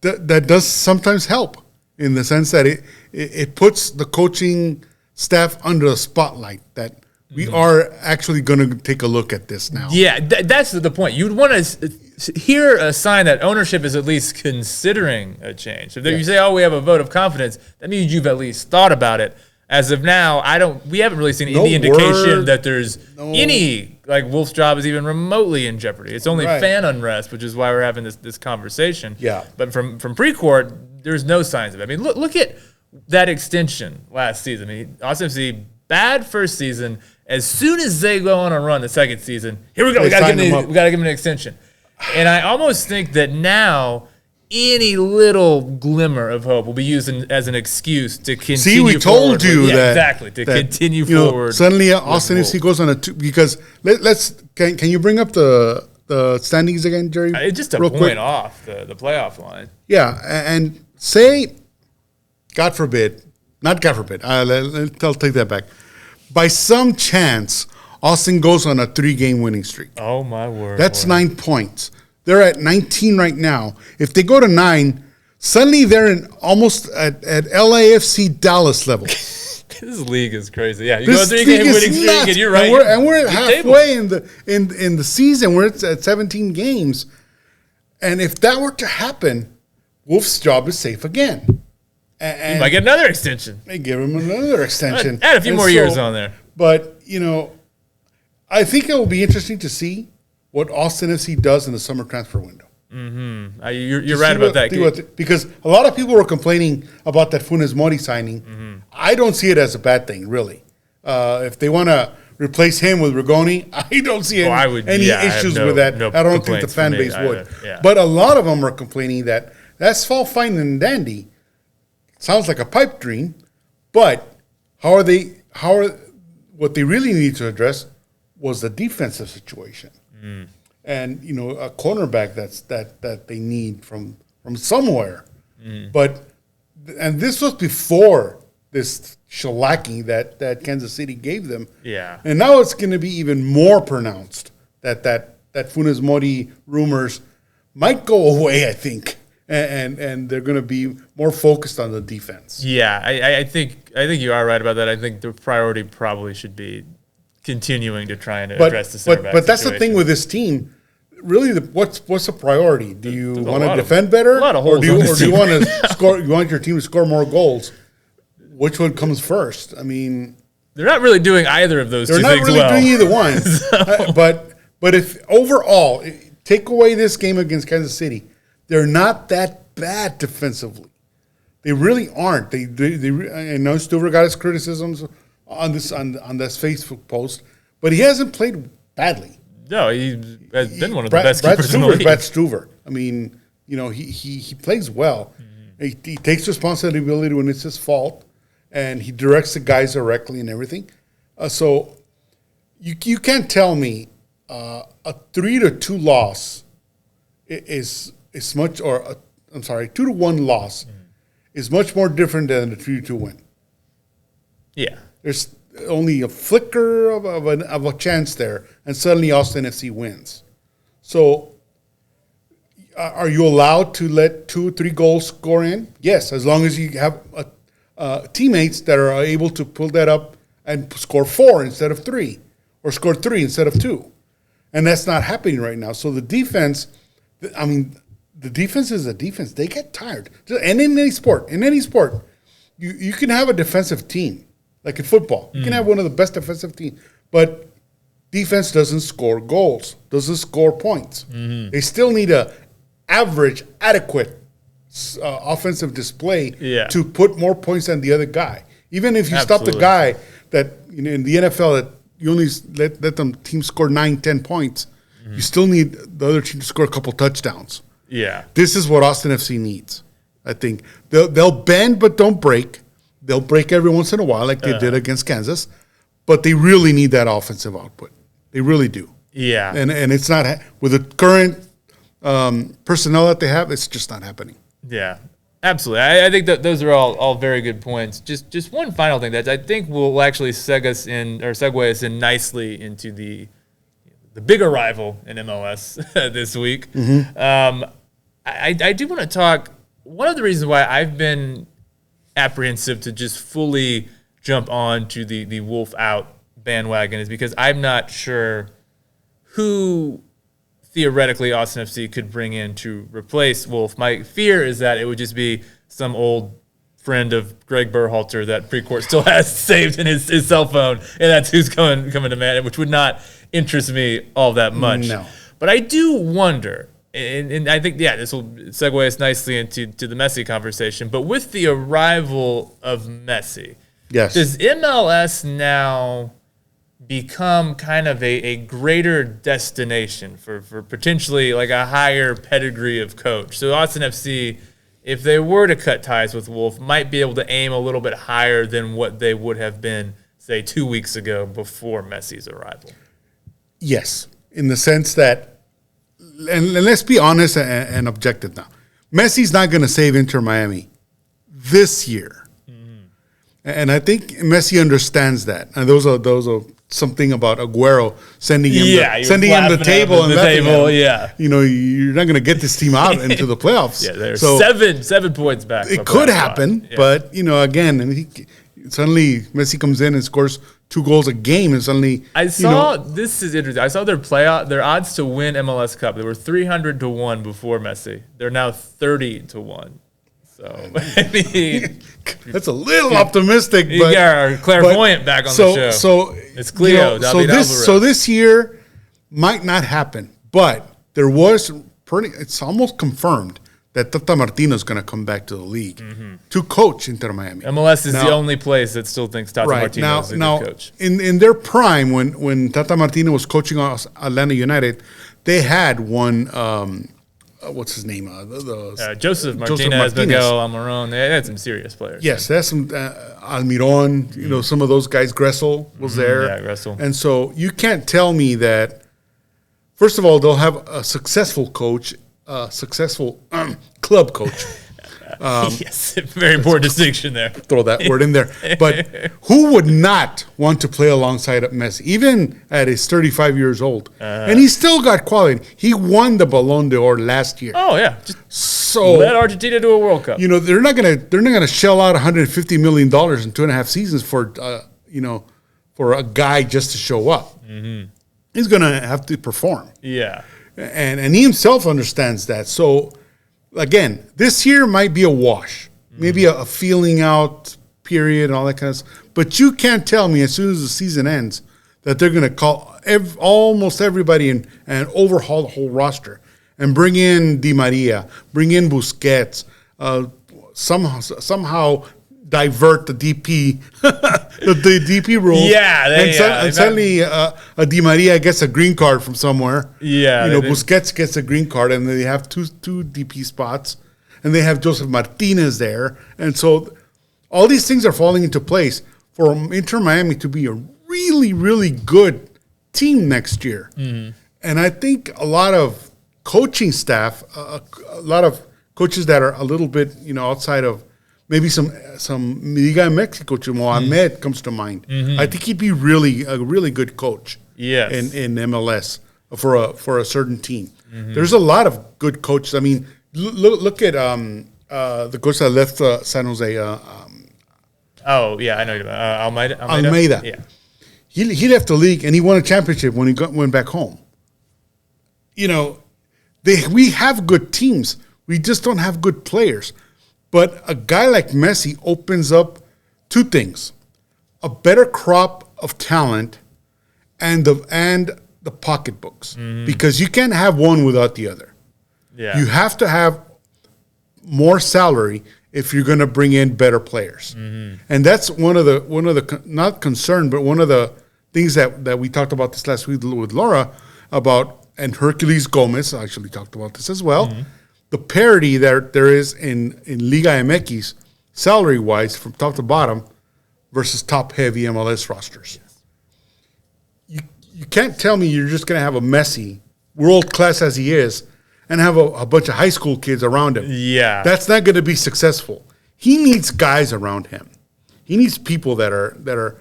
that does sometimes help in the sense that it puts the coaching staff under a spotlight that we are actually going to take a look at this now. Yeah, that's the point. You'd want to hear a sign that ownership is at least considering a change. If you say, "Oh, we have a vote of confidence," that means you've at least thought about it. As of now, we haven't really seen any indication that there's any like Wolff's job is even remotely in jeopardy. It's only fan unrest, which is why we're having this conversation. Yeah. But from Precourt, there's no signs of it. I mean, look at that extension last season. I mean, Austin FC, bad first season. As soon as they go on a run the second season, here we go. We got to give him an extension. And I almost think that now any little glimmer of hope will be used as an excuse to continue. See, we told you that continue forward. Suddenly, Austin FC goes on a 2 because can you bring up the standings again, Jerry? It's just a point off the playoff line. Yeah, and say, God forbid, not God forbid. I'll take that back. By some chance, Austin goes on a 3-game winning streak. Oh my word! That's 9 points. They're at 19 right now. If they go to 9, suddenly they're almost at LAFC Dallas level. This league is crazy. Yeah, you go 3-game winning streak, and you're right. And we're halfway in the season. We're at 17 games, and if that were to happen, Wolff's job is safe again. And he might get another extension. They give him another extension. Add a few more years on there. But I think it will be interesting to see what Austin FC does in the summer transfer window. Mm-hmm. You're right about that. Because a lot of people were complaining about that Funes Mori signing. Mm-hmm. I don't see it as a bad thing, really. If they want to replace him with Rigoni, I don't see any issues with that. I don't think the fan base would. Yeah. But a lot of them are complaining that that's all fine and dandy. Sounds like a pipe dream. But what they really need to address was the defensive situation. And a cornerback that they need from somewhere. And this was before this shellacking that Kansas City gave them. Yeah. And now it's going to be even more pronounced that Funes Mori rumors might go away, I think. And they're going to be more focused on the defense. Yeah, I think you are right about that. I think the priority probably should be continuing to try and address the center back But that's situation. the thing with this team. really, what's the priority? Do you want to defend a lot of better, or do you want to score? You want your team to score more goals? Which one comes first? I mean, they're not really doing either of those two things well. They're not really doing either one. But if overall, take away this game against Kansas City, they're not that bad defensively. They really aren't. They I know Stuver got his criticisms on this Facebook post, but he hasn't played badly. No, he has been one of the best keepers in the league. Brad Stuver. I mean, he plays well. Mm-hmm. He takes responsibility when it's his fault, and he directs the guys directly and everything. So you can't tell me a 3-2 loss is much, or 2-1 loss is much more different than a 3-2 win. Yeah, there's only a flicker of a chance there, and suddenly Austin FC wins. So, are you allowed to let 2-3 goals score in? Yes, as long as you have teammates that are able to pull that up and score 4 instead of 3, or score 3 instead of 2. And that's not happening right now. So the defense, the defense is a defense. They get tired. And in any sport, you can have a defensive team. Like in football, you can have one of the best defensive teams, but defense doesn't score goals, doesn't score points. Mm-hmm. They still need a average, adequate offensive display to put more points than the other guy. Even if you stop the guy that in the NFL that you only let them team score 9-10 points, you still need the other team to score a couple touchdowns. Yeah, this is what Austin FC needs. I think they'll bend but don't break. They'll break every once in a while like they did against Kansas, but they really need that offensive output. They really do. Yeah. And it's not with the current personnel that they have, it's just not happening. Yeah, absolutely. I think that those are all very good points. Just one final thing that I think will actually segue us in nicely into the bigger rival in MLS this week. Mm-hmm. I do want to talk. One of the reasons why I've been apprehensive to just fully jump on to the Wolff out bandwagon is because I'm not sure who theoretically Austin FC could bring in to replace Wolff. My fear is that it would just be some old friend of Greg Berhalter that Precourt still has saved in his cell phone, and that's who's coming to man, which would not interest me all that much. No. But I do wonder, and I think, this will segue us nicely into the Messi conversation. But with the arrival of Messi, does MLS now become kind of a greater destination for potentially like a higher pedigree of coach? So Austin FC, if they were to cut ties with Wolff, might be able to aim a little bit higher than what they would have been, say, 2 weeks ago before Messi's arrival. Yes, in the sense that, and let's be honest and objective now. Messi's not going to save Inter Miami this year. Mm-hmm. And I think Messi understands that. And those are something about Aguero sending him the table and you're not going to get this team out into the playoffs. Yeah, they're so 7 points back. It could happen, but again, suddenly Messi comes in and scores 2 goals a game, and suddenly this is interesting. I saw their odds to win MLS Cup. They were 300-1 before Messi. They're now 30-1. So I mean, that's a little optimistic. But you got our clairvoyant back on the show. So it's Cleo. So this year might not happen, but there was it's almost confirmed that Tata Martino is going to come back to the league to coach Inter Miami. MLS is the only place that still thinks Tata Martino is a good coach. In their prime, when Tata Martino was coaching Atlanta United, they had one, what's his name? Joseph Martinez, Miguel Almiron. They had some serious players. Yes, they had some Almiron, some of those guys. Gressel was there. Yeah, Gressel. And so you can't tell me that, first of all, they'll have a successful coach, successful club coach. Yes, very important distinction there. Throw that word in there. But who would not want to play alongside Messi, even at his 35 years old? And he still got quality. He won the Ballon d'Or last year. Oh yeah, so led Argentina to a World Cup. They're not gonna shell out $150 million in 2.5 seasons for a guy just to show up. Mm-hmm. He's gonna have to perform. Yeah. and he himself understands that. So again, this year might be a wash, maybe a feeling out period and all that kind of stuff. But you can't tell me as soon as the season ends that they're going to call almost everybody and overhaul the whole roster and bring in Di Maria, bring in Busquets, somehow divert the DP, the DP rule. Yeah, suddenly a Di Maria gets a green card from somewhere. Yeah, Busquets gets a green card, and they have two DP spots, and they have Joseph Martinez there, and so all these things are falling into place for Inter Miami to be a really, really good team next year. And I think a lot of coaching staff, a lot of coaches that are a little bit, outside of maybe some Liga MX coach, Mohamed comes to mind. I think he'd be a really good coach. Yes. In MLS for a certain team. There's a lot of good coaches. I mean, look at the coach that left San Jose. Oh yeah, I know Almeida. Almeida. Yeah. He left the league and he won a championship when he went back home. We have good teams. We just don't have good players. But a guy like Messi opens up two things: a better crop of talent and the pocketbooks. Because you can't have one without the other. Yeah. You have to have more salary if you're going to bring in better players. And that's one of the not concern, but one of the things that we talked about this last week with Laura about, and Hercules Gomez actually talked about this as well, the parity that there is in Liga MX salary-wise from top to bottom versus top-heavy MLS rosters. You can't tell me you're just going to have a Messi, world-class as he is, and have a bunch of high school kids around him. Yeah. That's not going to be successful. He needs guys around him. He needs people that are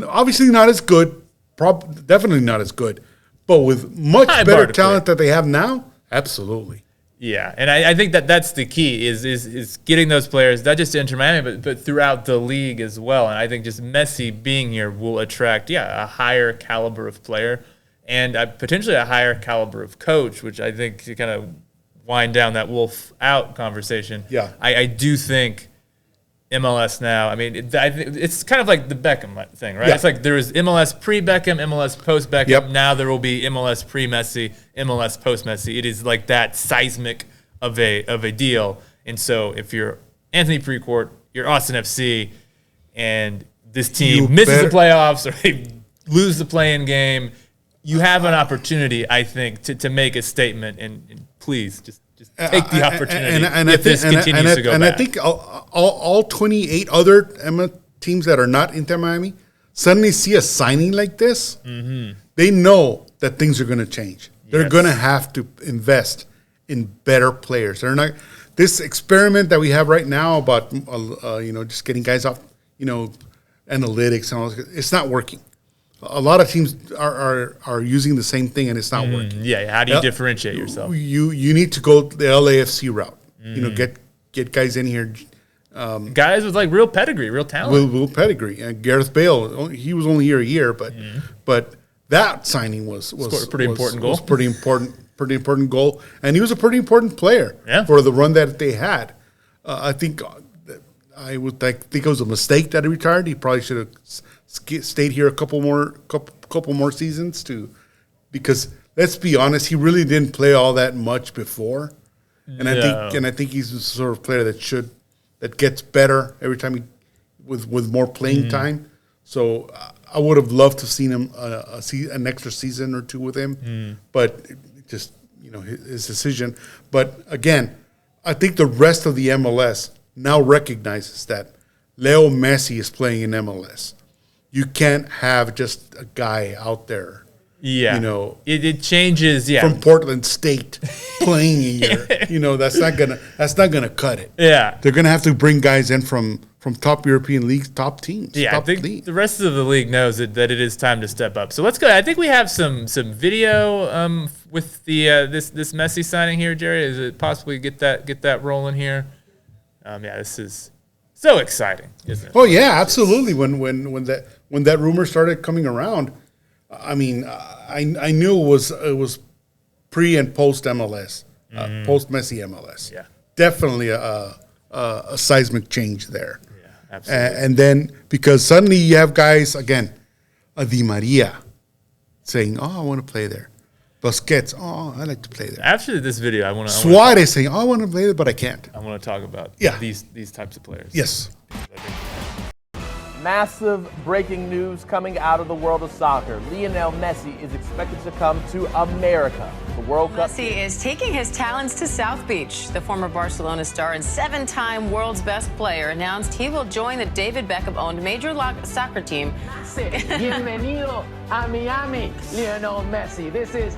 obviously not as good, definitely not as good, but with much better talent that they have now, absolutely. Yeah, and I think that's the key is getting those players, not just to Inter Miami, but throughout the league as well. And I think just Messi being here will attract, a higher caliber of player and potentially a higher caliber of coach, which I think to kind of wind down that Wolff out conversation. Yeah, I do think MLS now, I mean, it's kind of like the Beckham thing, right? Yeah. It's like there was MLS pre-Beckham, MLS post-Beckham. Yep. Now there will be MLS pre-Messi, MLS post-Messi. It is like that seismic of a deal. And so if you're Anthony Precourt, you're Austin FC, and this team misses the playoffs or they lose the play-in game, you have an opportunity, I think, to make a statement. And please, just take the opportunity if this continues to go bad. I think all 28 other teams that are not Inter Miami suddenly see a signing like this. They know that things are going to change. They're going to have to invest in better players. They're not this experiment that we have right now about just getting guys off analytics and all this. It's not working. A lot of teams are using the same thing and it's not working. Yeah, how do you differentiate yourself? You need to go the LAFC route. Get guys in here. Guys with like real pedigree, real talent. Real pedigree. And Gareth Bale, he was only here a year, but that signing was a pretty important goal. Was pretty important goal, and he was a pretty important player for the run that they had. I think it was a mistake that he retired. He probably should have stayed here a couple more seasons because let's be honest, he really didn't play all that much before, and I think he's the sort of player that gets better every time with more playing time. So I would have loved to have seen him an extra season or two with him, but just his decision. But again, I think the rest of the MLS now recognizes that Leo Messi is playing in MLS. You can't have just a guy out there. Yeah, it changes. Yeah, from Portland State playing in your. That's not gonna cut it. Yeah, they're gonna have to bring guys in from top European leagues, top teams. Yeah, I think the rest of the league knows that it is time to step up. So let's go. I think we have some video with the this Messi signing here, Jerry. Is it possibly get that rolling here? This is so exciting, isn't it? Oh yeah, absolutely. When that rumor started coming around, I mean, I knew it was pre and post MLS, post Messi MLS. Yeah. Definitely a seismic change there. Yeah, absolutely. And then because suddenly you have guys again, a Di Maria, saying, "Oh, I want to play there." Busquets, "Oh, I like to play there." After this video, I want to Suarez saying, "Oh, I want to play there, but I can't." I want to talk about Yeah. these types of players. Yes. Massive breaking news coming out of the world of soccer. Lionel Messi is expected to come to America. The World Cup. Messi is taking his talents to South Beach. The former Barcelona star and 7-time world's best player announced he will join the David Beckham-owned Major League Soccer team. Bienvenido a Miami, Lionel Messi. This is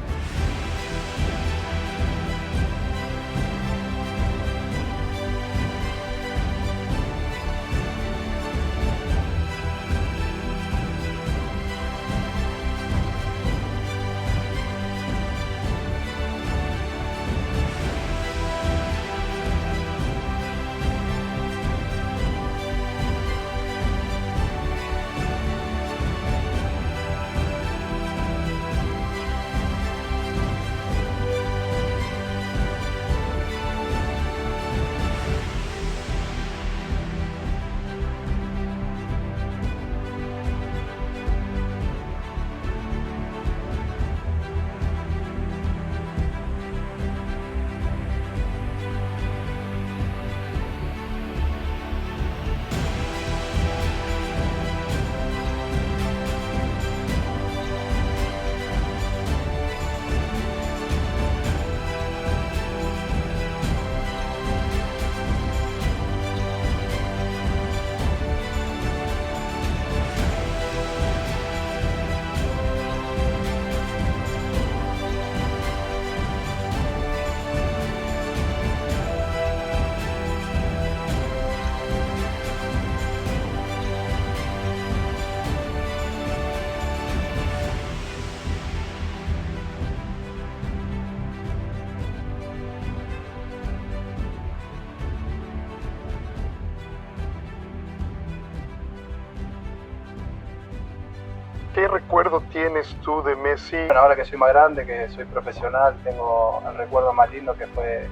¿Qué recuerdo tienes tú de Messi? Bueno, ahora que soy más grande, que soy profesional, tengo el recuerdo más lindo que fue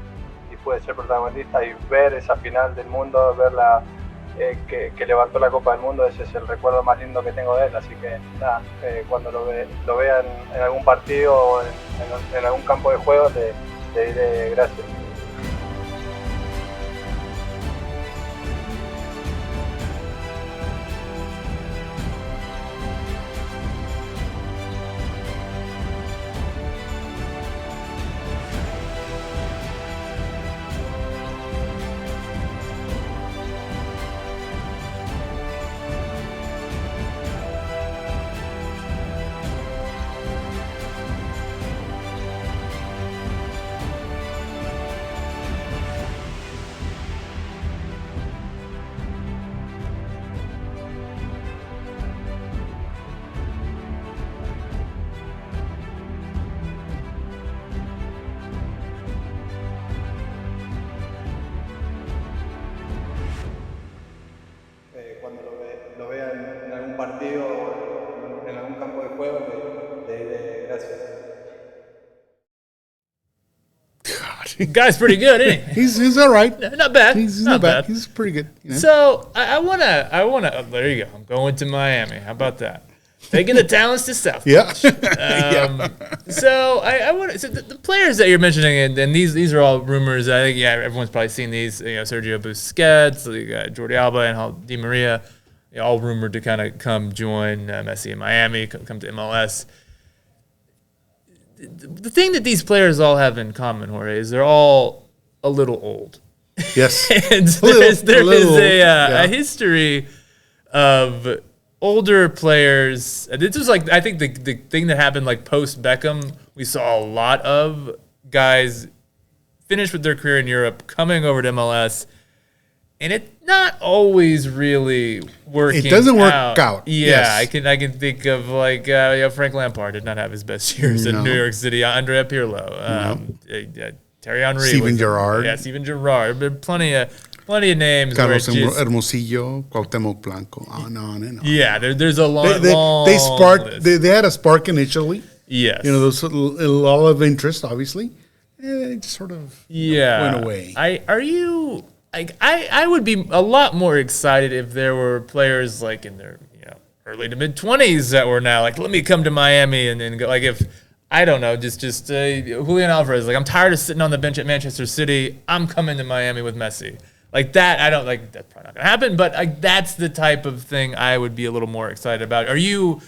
y pude ser protagonista y ver esa final del mundo, verla que levantó la Copa del Mundo, ese es el recuerdo más lindo que tengo de él. Así que nada, cuando lo vea en algún partido o en algún campo de juego, le diré gracias. Cuando lo vea en algún partido o en algún campo de juego, le diré gracias. Guy's pretty good, isn't he? He's all right. Not bad. He's not bad. He's pretty good. You know? So I wanna. Oh, there you go. I'm going to Miami. How about that? Taking the talents to South. Yeah. So I want. So the players that you're mentioning, and these are all rumors. I think everyone's probably seen these. Sergio Busquets, Jordi Alba, and Di Maria, all rumored to kind of come join Messi in Miami, come to MLS. The thing that these players all have in common, Jorge, is they're all a little old. Yes. And there is a history of older players. This was I think the thing that happened post Beckham. We saw a lot of guys finish with their career in Europe, coming over to MLS, and it's not always really working. It doesn't work out. Yeah, yes. I can think of Frank Lampard did not have his best years in New York City. Andrea Pirlo, Thierry Henry, Steven Gerrard. Yeah, Steven Gerrard. There plenty of names. Carlos Hermosillo, Cuauhtémoc Blanco, on and on. Yeah, there's a long. They sparked. They had a spark initially. Yes. You know, those little olive interest, obviously. They just sort of went away. I would be a lot more excited if there were players like in their early to mid 20s that were now like, let me come to Miami and go. Like if I don't know, just Julian Alvarez, like I'm tired of sitting on the bench at Manchester City. I'm coming to Miami with Messi. Like that, I don't like. That's probably not gonna happen. But that's the type of thing I would be a little more excited about. Are you?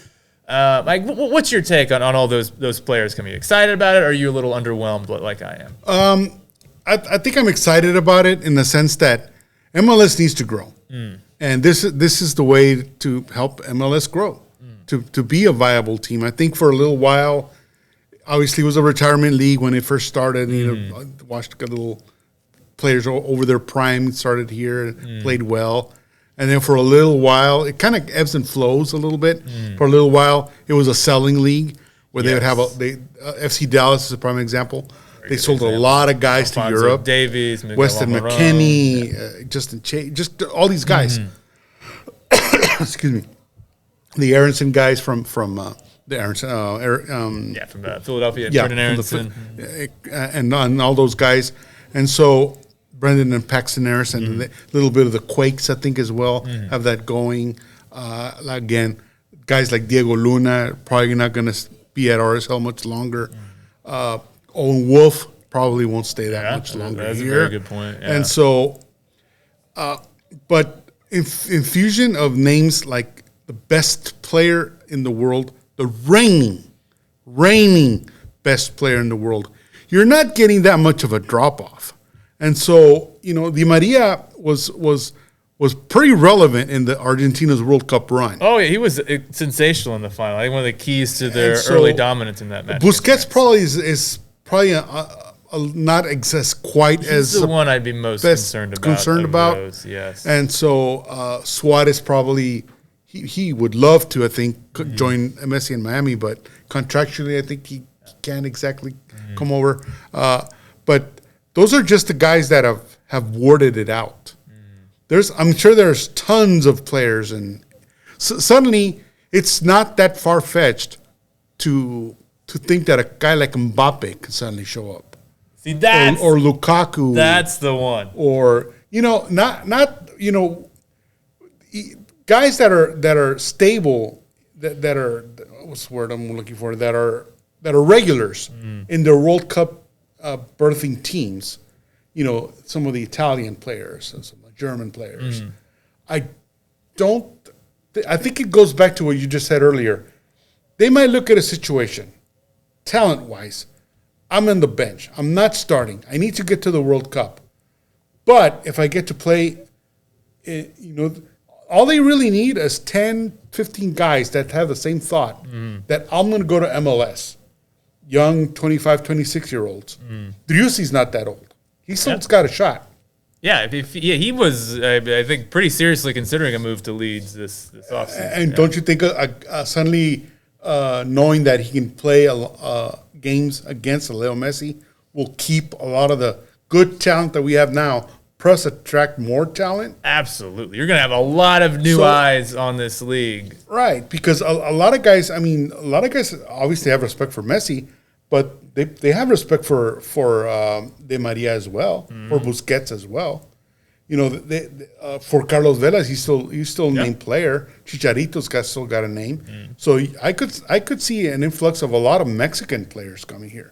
What's your take on all those players coming? Excited about it? Or are you a little underwhelmed like I am? I think I'm excited about it in the sense that MLS needs to grow, and this is the way to help MLS grow, to be a viable team. I think for a little while, obviously it was a retirement league when it first started. I watched a little players over their prime started here, played well. And then for a little while, it kind of ebbs and flows a little bit. For a little while, it was a selling league where they would have FC Dallas is a prime example. They sold a lot of guys to Europe. Davies, Weston McKennie, Justin Che, just all these guys. Excuse me. The Aronson guys from the Aronson, from Philadelphia, Jordan Aronson, and all those guys. And so Brendan and Paxton Aronson, a little bit of the Quakes, I think, as well, have that going. Again, guys like Diego Luna probably not going to be at RSL much longer. Owen Wolff probably won't stay that much longer. That's here. A very good point. Yeah. And so, but infusion of names like the best player in the world, the reigning best player in the world, you're not getting that much of a drop off. And so, Di Maria was pretty relevant in the Argentina's World Cup run. Oh yeah, he was sensational in the final. I think one of the keys to their early dominance in that match. Busquets probably is probably not quite as the one I'd be most concerned about. Those, yes. And so Suarez probably he would love to, I think, join Messi in Miami, but contractually I think he can't exactly come over. But those are just the guys that have warded it out. I'm sure there's tons of players, and suddenly it's not that far fetched to think that a guy like Mbappe can suddenly show up. See, that's or Lukaku. That's the one. Or not guys that are stable, that are what's the word I'm looking for, that are regulars in their World Cup birthing teams. Some of the Italian players and some of the German players. I think it goes back to what you just said earlier. They might look at a situation, talent-wise, I'm on the bench. I'm not starting. I need to get to the World Cup. But if I get to play, all they really need is 10, 15 guys that have the same thought that I'm going to go to MLS. Young 25, 26-year-olds. Driussi's not that old. He still's got a shot. Yeah, he was, I think, pretty seriously considering a move to Leeds this offseason. And don't you think suddenly knowing that he can play games against Leo Messi will keep a lot of the good talent that we have now, plus attract more talent? Absolutely. You're going to have a lot of new eyes on this league. Right, because a lot of guys obviously have respect for Messi, but they have respect for Di Maria as well, for Busquets as well. For Carlos Vela, he's still a named player. Chicharito's still got a name. So I could see an influx of a lot of Mexican players coming here.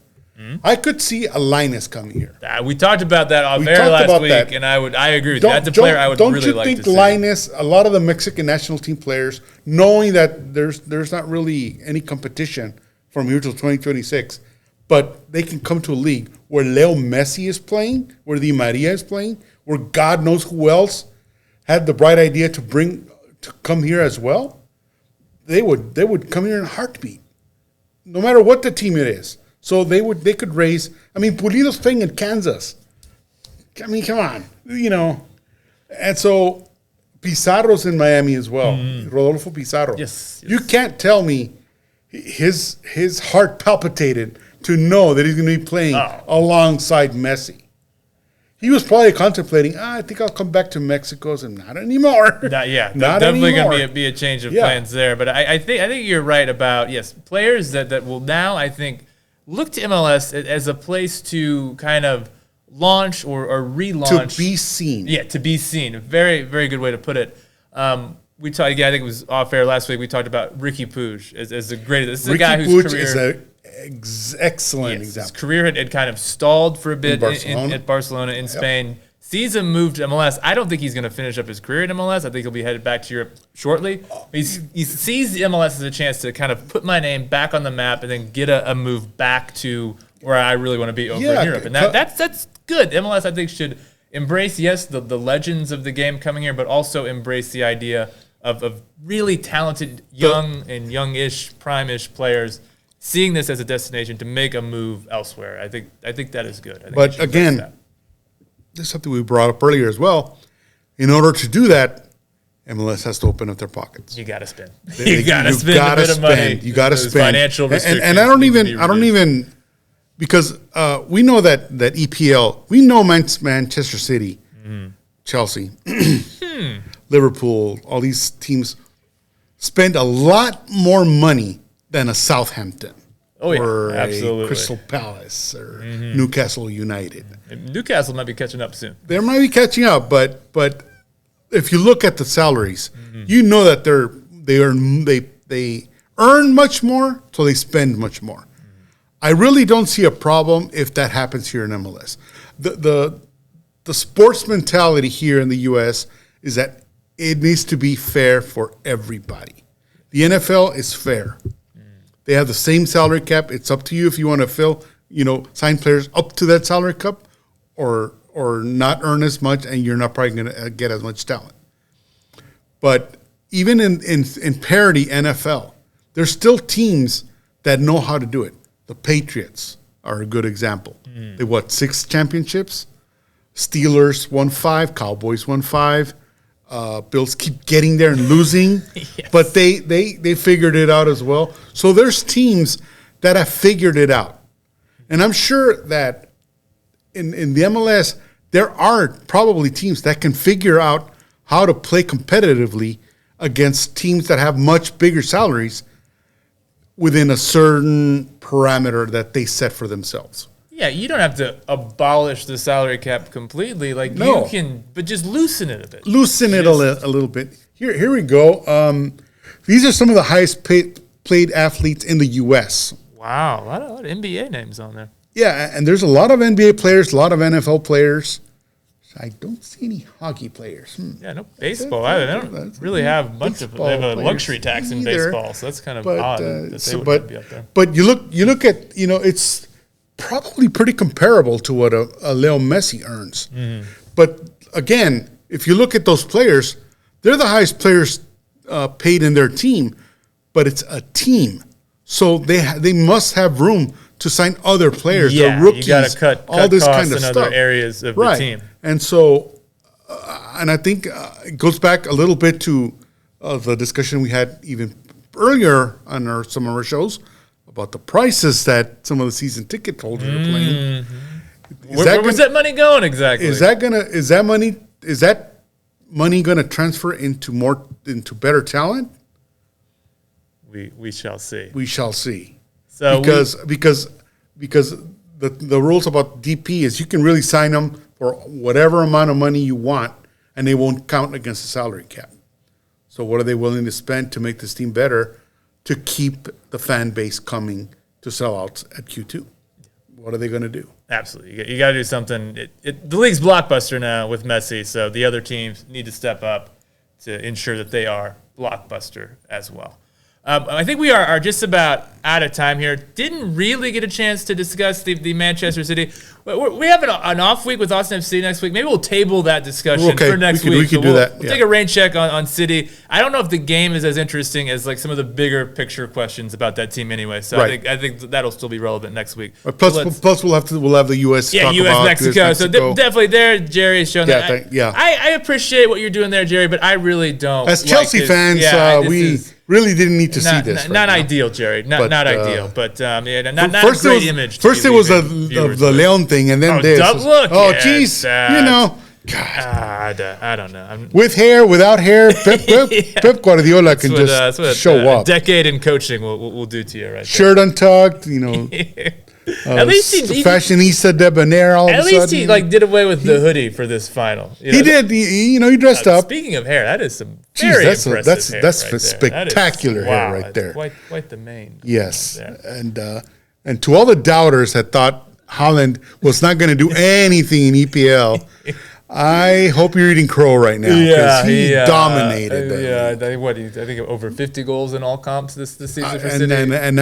I could see a Linus coming here. We talked about that on air last week, and I agree with you. That's a player I would really like to see. Don't you think Linus, a lot of the Mexican national team players, knowing that there's not really any competition from here till 2026, but they can come to a league where Leo Messi is playing, where Di Maria is playing, where God knows who else had the bright idea to come here as well, they would come here in a heartbeat, no matter what the team it is. So they could raise. Pulido's playing in Kansas. Come on, And so Pizarro's in Miami as well. Rodolfo Pizarro. Yes. You can't tell me his heart palpitated to know that he's going to be playing alongside Messi. he was probably contemplating, I think I'll come back to Mexico. So not anymore. Not definitely going to be a change of plans there. But I think you're right about, players that will now, I think, look to MLS as a place to kind of launch or relaunch. To be seen. Yeah, to be seen. A very, very good way to put it. We talked again. I think it was off air last week. We talked about Ricky Puig as the greatest. This is a guy whose career is an excellent example. His career had kind of stalled for a bit at Barcelona in Spain. Sees him move to MLS. I don't think he's going to finish up his career in MLS. I think he'll be headed back to Europe shortly. He sees the MLS as a chance to kind of put my name back on the map and then get a move back to where I really want to be over in Europe. And that's good. MLS, I think, should embrace, the legends of the game coming here, but also embrace the idea of really talented youngish, prime-ish players seeing this as a destination to make a move elsewhere. I think that is good. But again, this is something we brought up earlier as well. In order to do that, MLS has to open up their pockets. You got to spend. You got to spend a bit of money. You got to spend. Financial restrictions. And I don't even, because we know that EPL, we know Manchester City, Chelsea, Liverpool, all these teams spend a lot more money than a Southampton or absolutely. A Crystal Palace or Newcastle United. Newcastle might be catching up soon. They might be catching up, but if you look at the salaries, you know that they earn much more, so they spend much more. I really don't see a problem if that happens here in MLS. The sports mentality here in the U.S. is that it needs to be fair for everybody. The NFL is fair. They have the same salary cap. It's up to you if you want to sign players up to that salary cap or not earn as much, and you're not probably going to get as much talent. But even in parity NFL, there's still teams that know how to do it. The Patriots are a good example. They won 6 championships. Steelers won 5. Cowboys won 5. Bills keep getting there and losing, but they figured it out as well. So there's teams that have figured it out. And I'm sure that in the MLS, there are probably teams that can figure out how to play competitively against teams that have much bigger salaries within a certain parameter that they set for themselves. Yeah, you don't have to abolish the salary cap completely. You can, but just loosen it a bit. Loosen it a little bit. Here we go. These are some of the highest paid athletes in the U.S. Wow, a lot of NBA names on there. Yeah, and there's a lot of NBA players, a lot of NFL players. I don't see any hockey players. Yeah, no baseball. They don't really have much of. They have a luxury tax in baseball, so that's kind of odd that they would be up there. But you look at it's probably pretty comparable to what a Leo Messi earns. But again, if you look at those players, they're the highest players paid in their team, but it's a team, so they must have room to sign other players. Yeah, the rookies, you got to cut all this costs kind of in stuff. Other areas of the team. And so, and I think it goes back a little bit to the discussion we had even earlier on some of our shows about the prices that some of the season ticket holders are playing. Where was that money going exactly? Is that money gonna transfer into better talent? We shall see. We shall see. So because the rules about DP is you can really sign them for whatever amount of money you want, and they won't count against the salary cap. So what are they willing to spend to make this team better, to keep the fan base coming to sellouts at Q2? What are they going to do? Absolutely. You got to do something. The league's blockbuster now with Messi, so the other teams need to step up to ensure that they are blockbuster as well. I think we are just about out of time here. Didn't really get a chance to discuss the Manchester City. We have an off week with Austin FC next week. Maybe we'll table that discussion for next week. We can do that. We'll take a rain check on City. I don't know if the game is as interesting as some of the bigger picture questions about that team anyway. So right. I think that'll still be relevant next week. Plus we'll have the U.S. Yeah, U.S. Mexico. So definitely there, Jerry is showing that. I appreciate what you're doing there, Jerry, but I really don't. As Chelsea fans, we really didn't need to see this. Not ideal, Jerry. Not not ideal, but not first a great it was, image. First it was the Leon thing, and then this. Look, geez, God. I don't know. With hair, without hair, Pep Guardiola can just show up. A decade in coaching will do to you, right? Shirt untucked, At least he fashionista debonair. All of a sudden, at least he did away with the hoodie for this final. He did. He dressed up. Speaking of hair, that is some very impressive hair. That's right spectacular hair right there. Quite the mane. Yes, and to all the doubters that thought Haaland was not going to do anything in EPL. I hope you're eating crow right now because he dominated. I think over 50 goals in all comps this season for City. And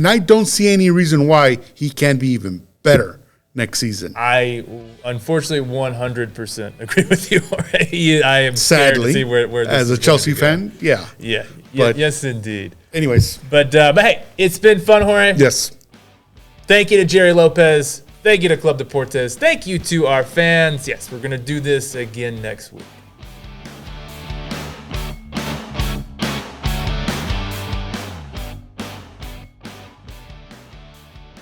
I don't see any reason why he can't be even better next season. I unfortunately 100% agree with you. I am sadly scared to see where this as a Chelsea fan. Yeah. But, yes, indeed. Anyways, but hey, it's been fun, Jorge. Yes. Thank you to Jerry Lopez. Thank you to Club Deportes. Thank you to our fans. Yes, we're going to do this again next week.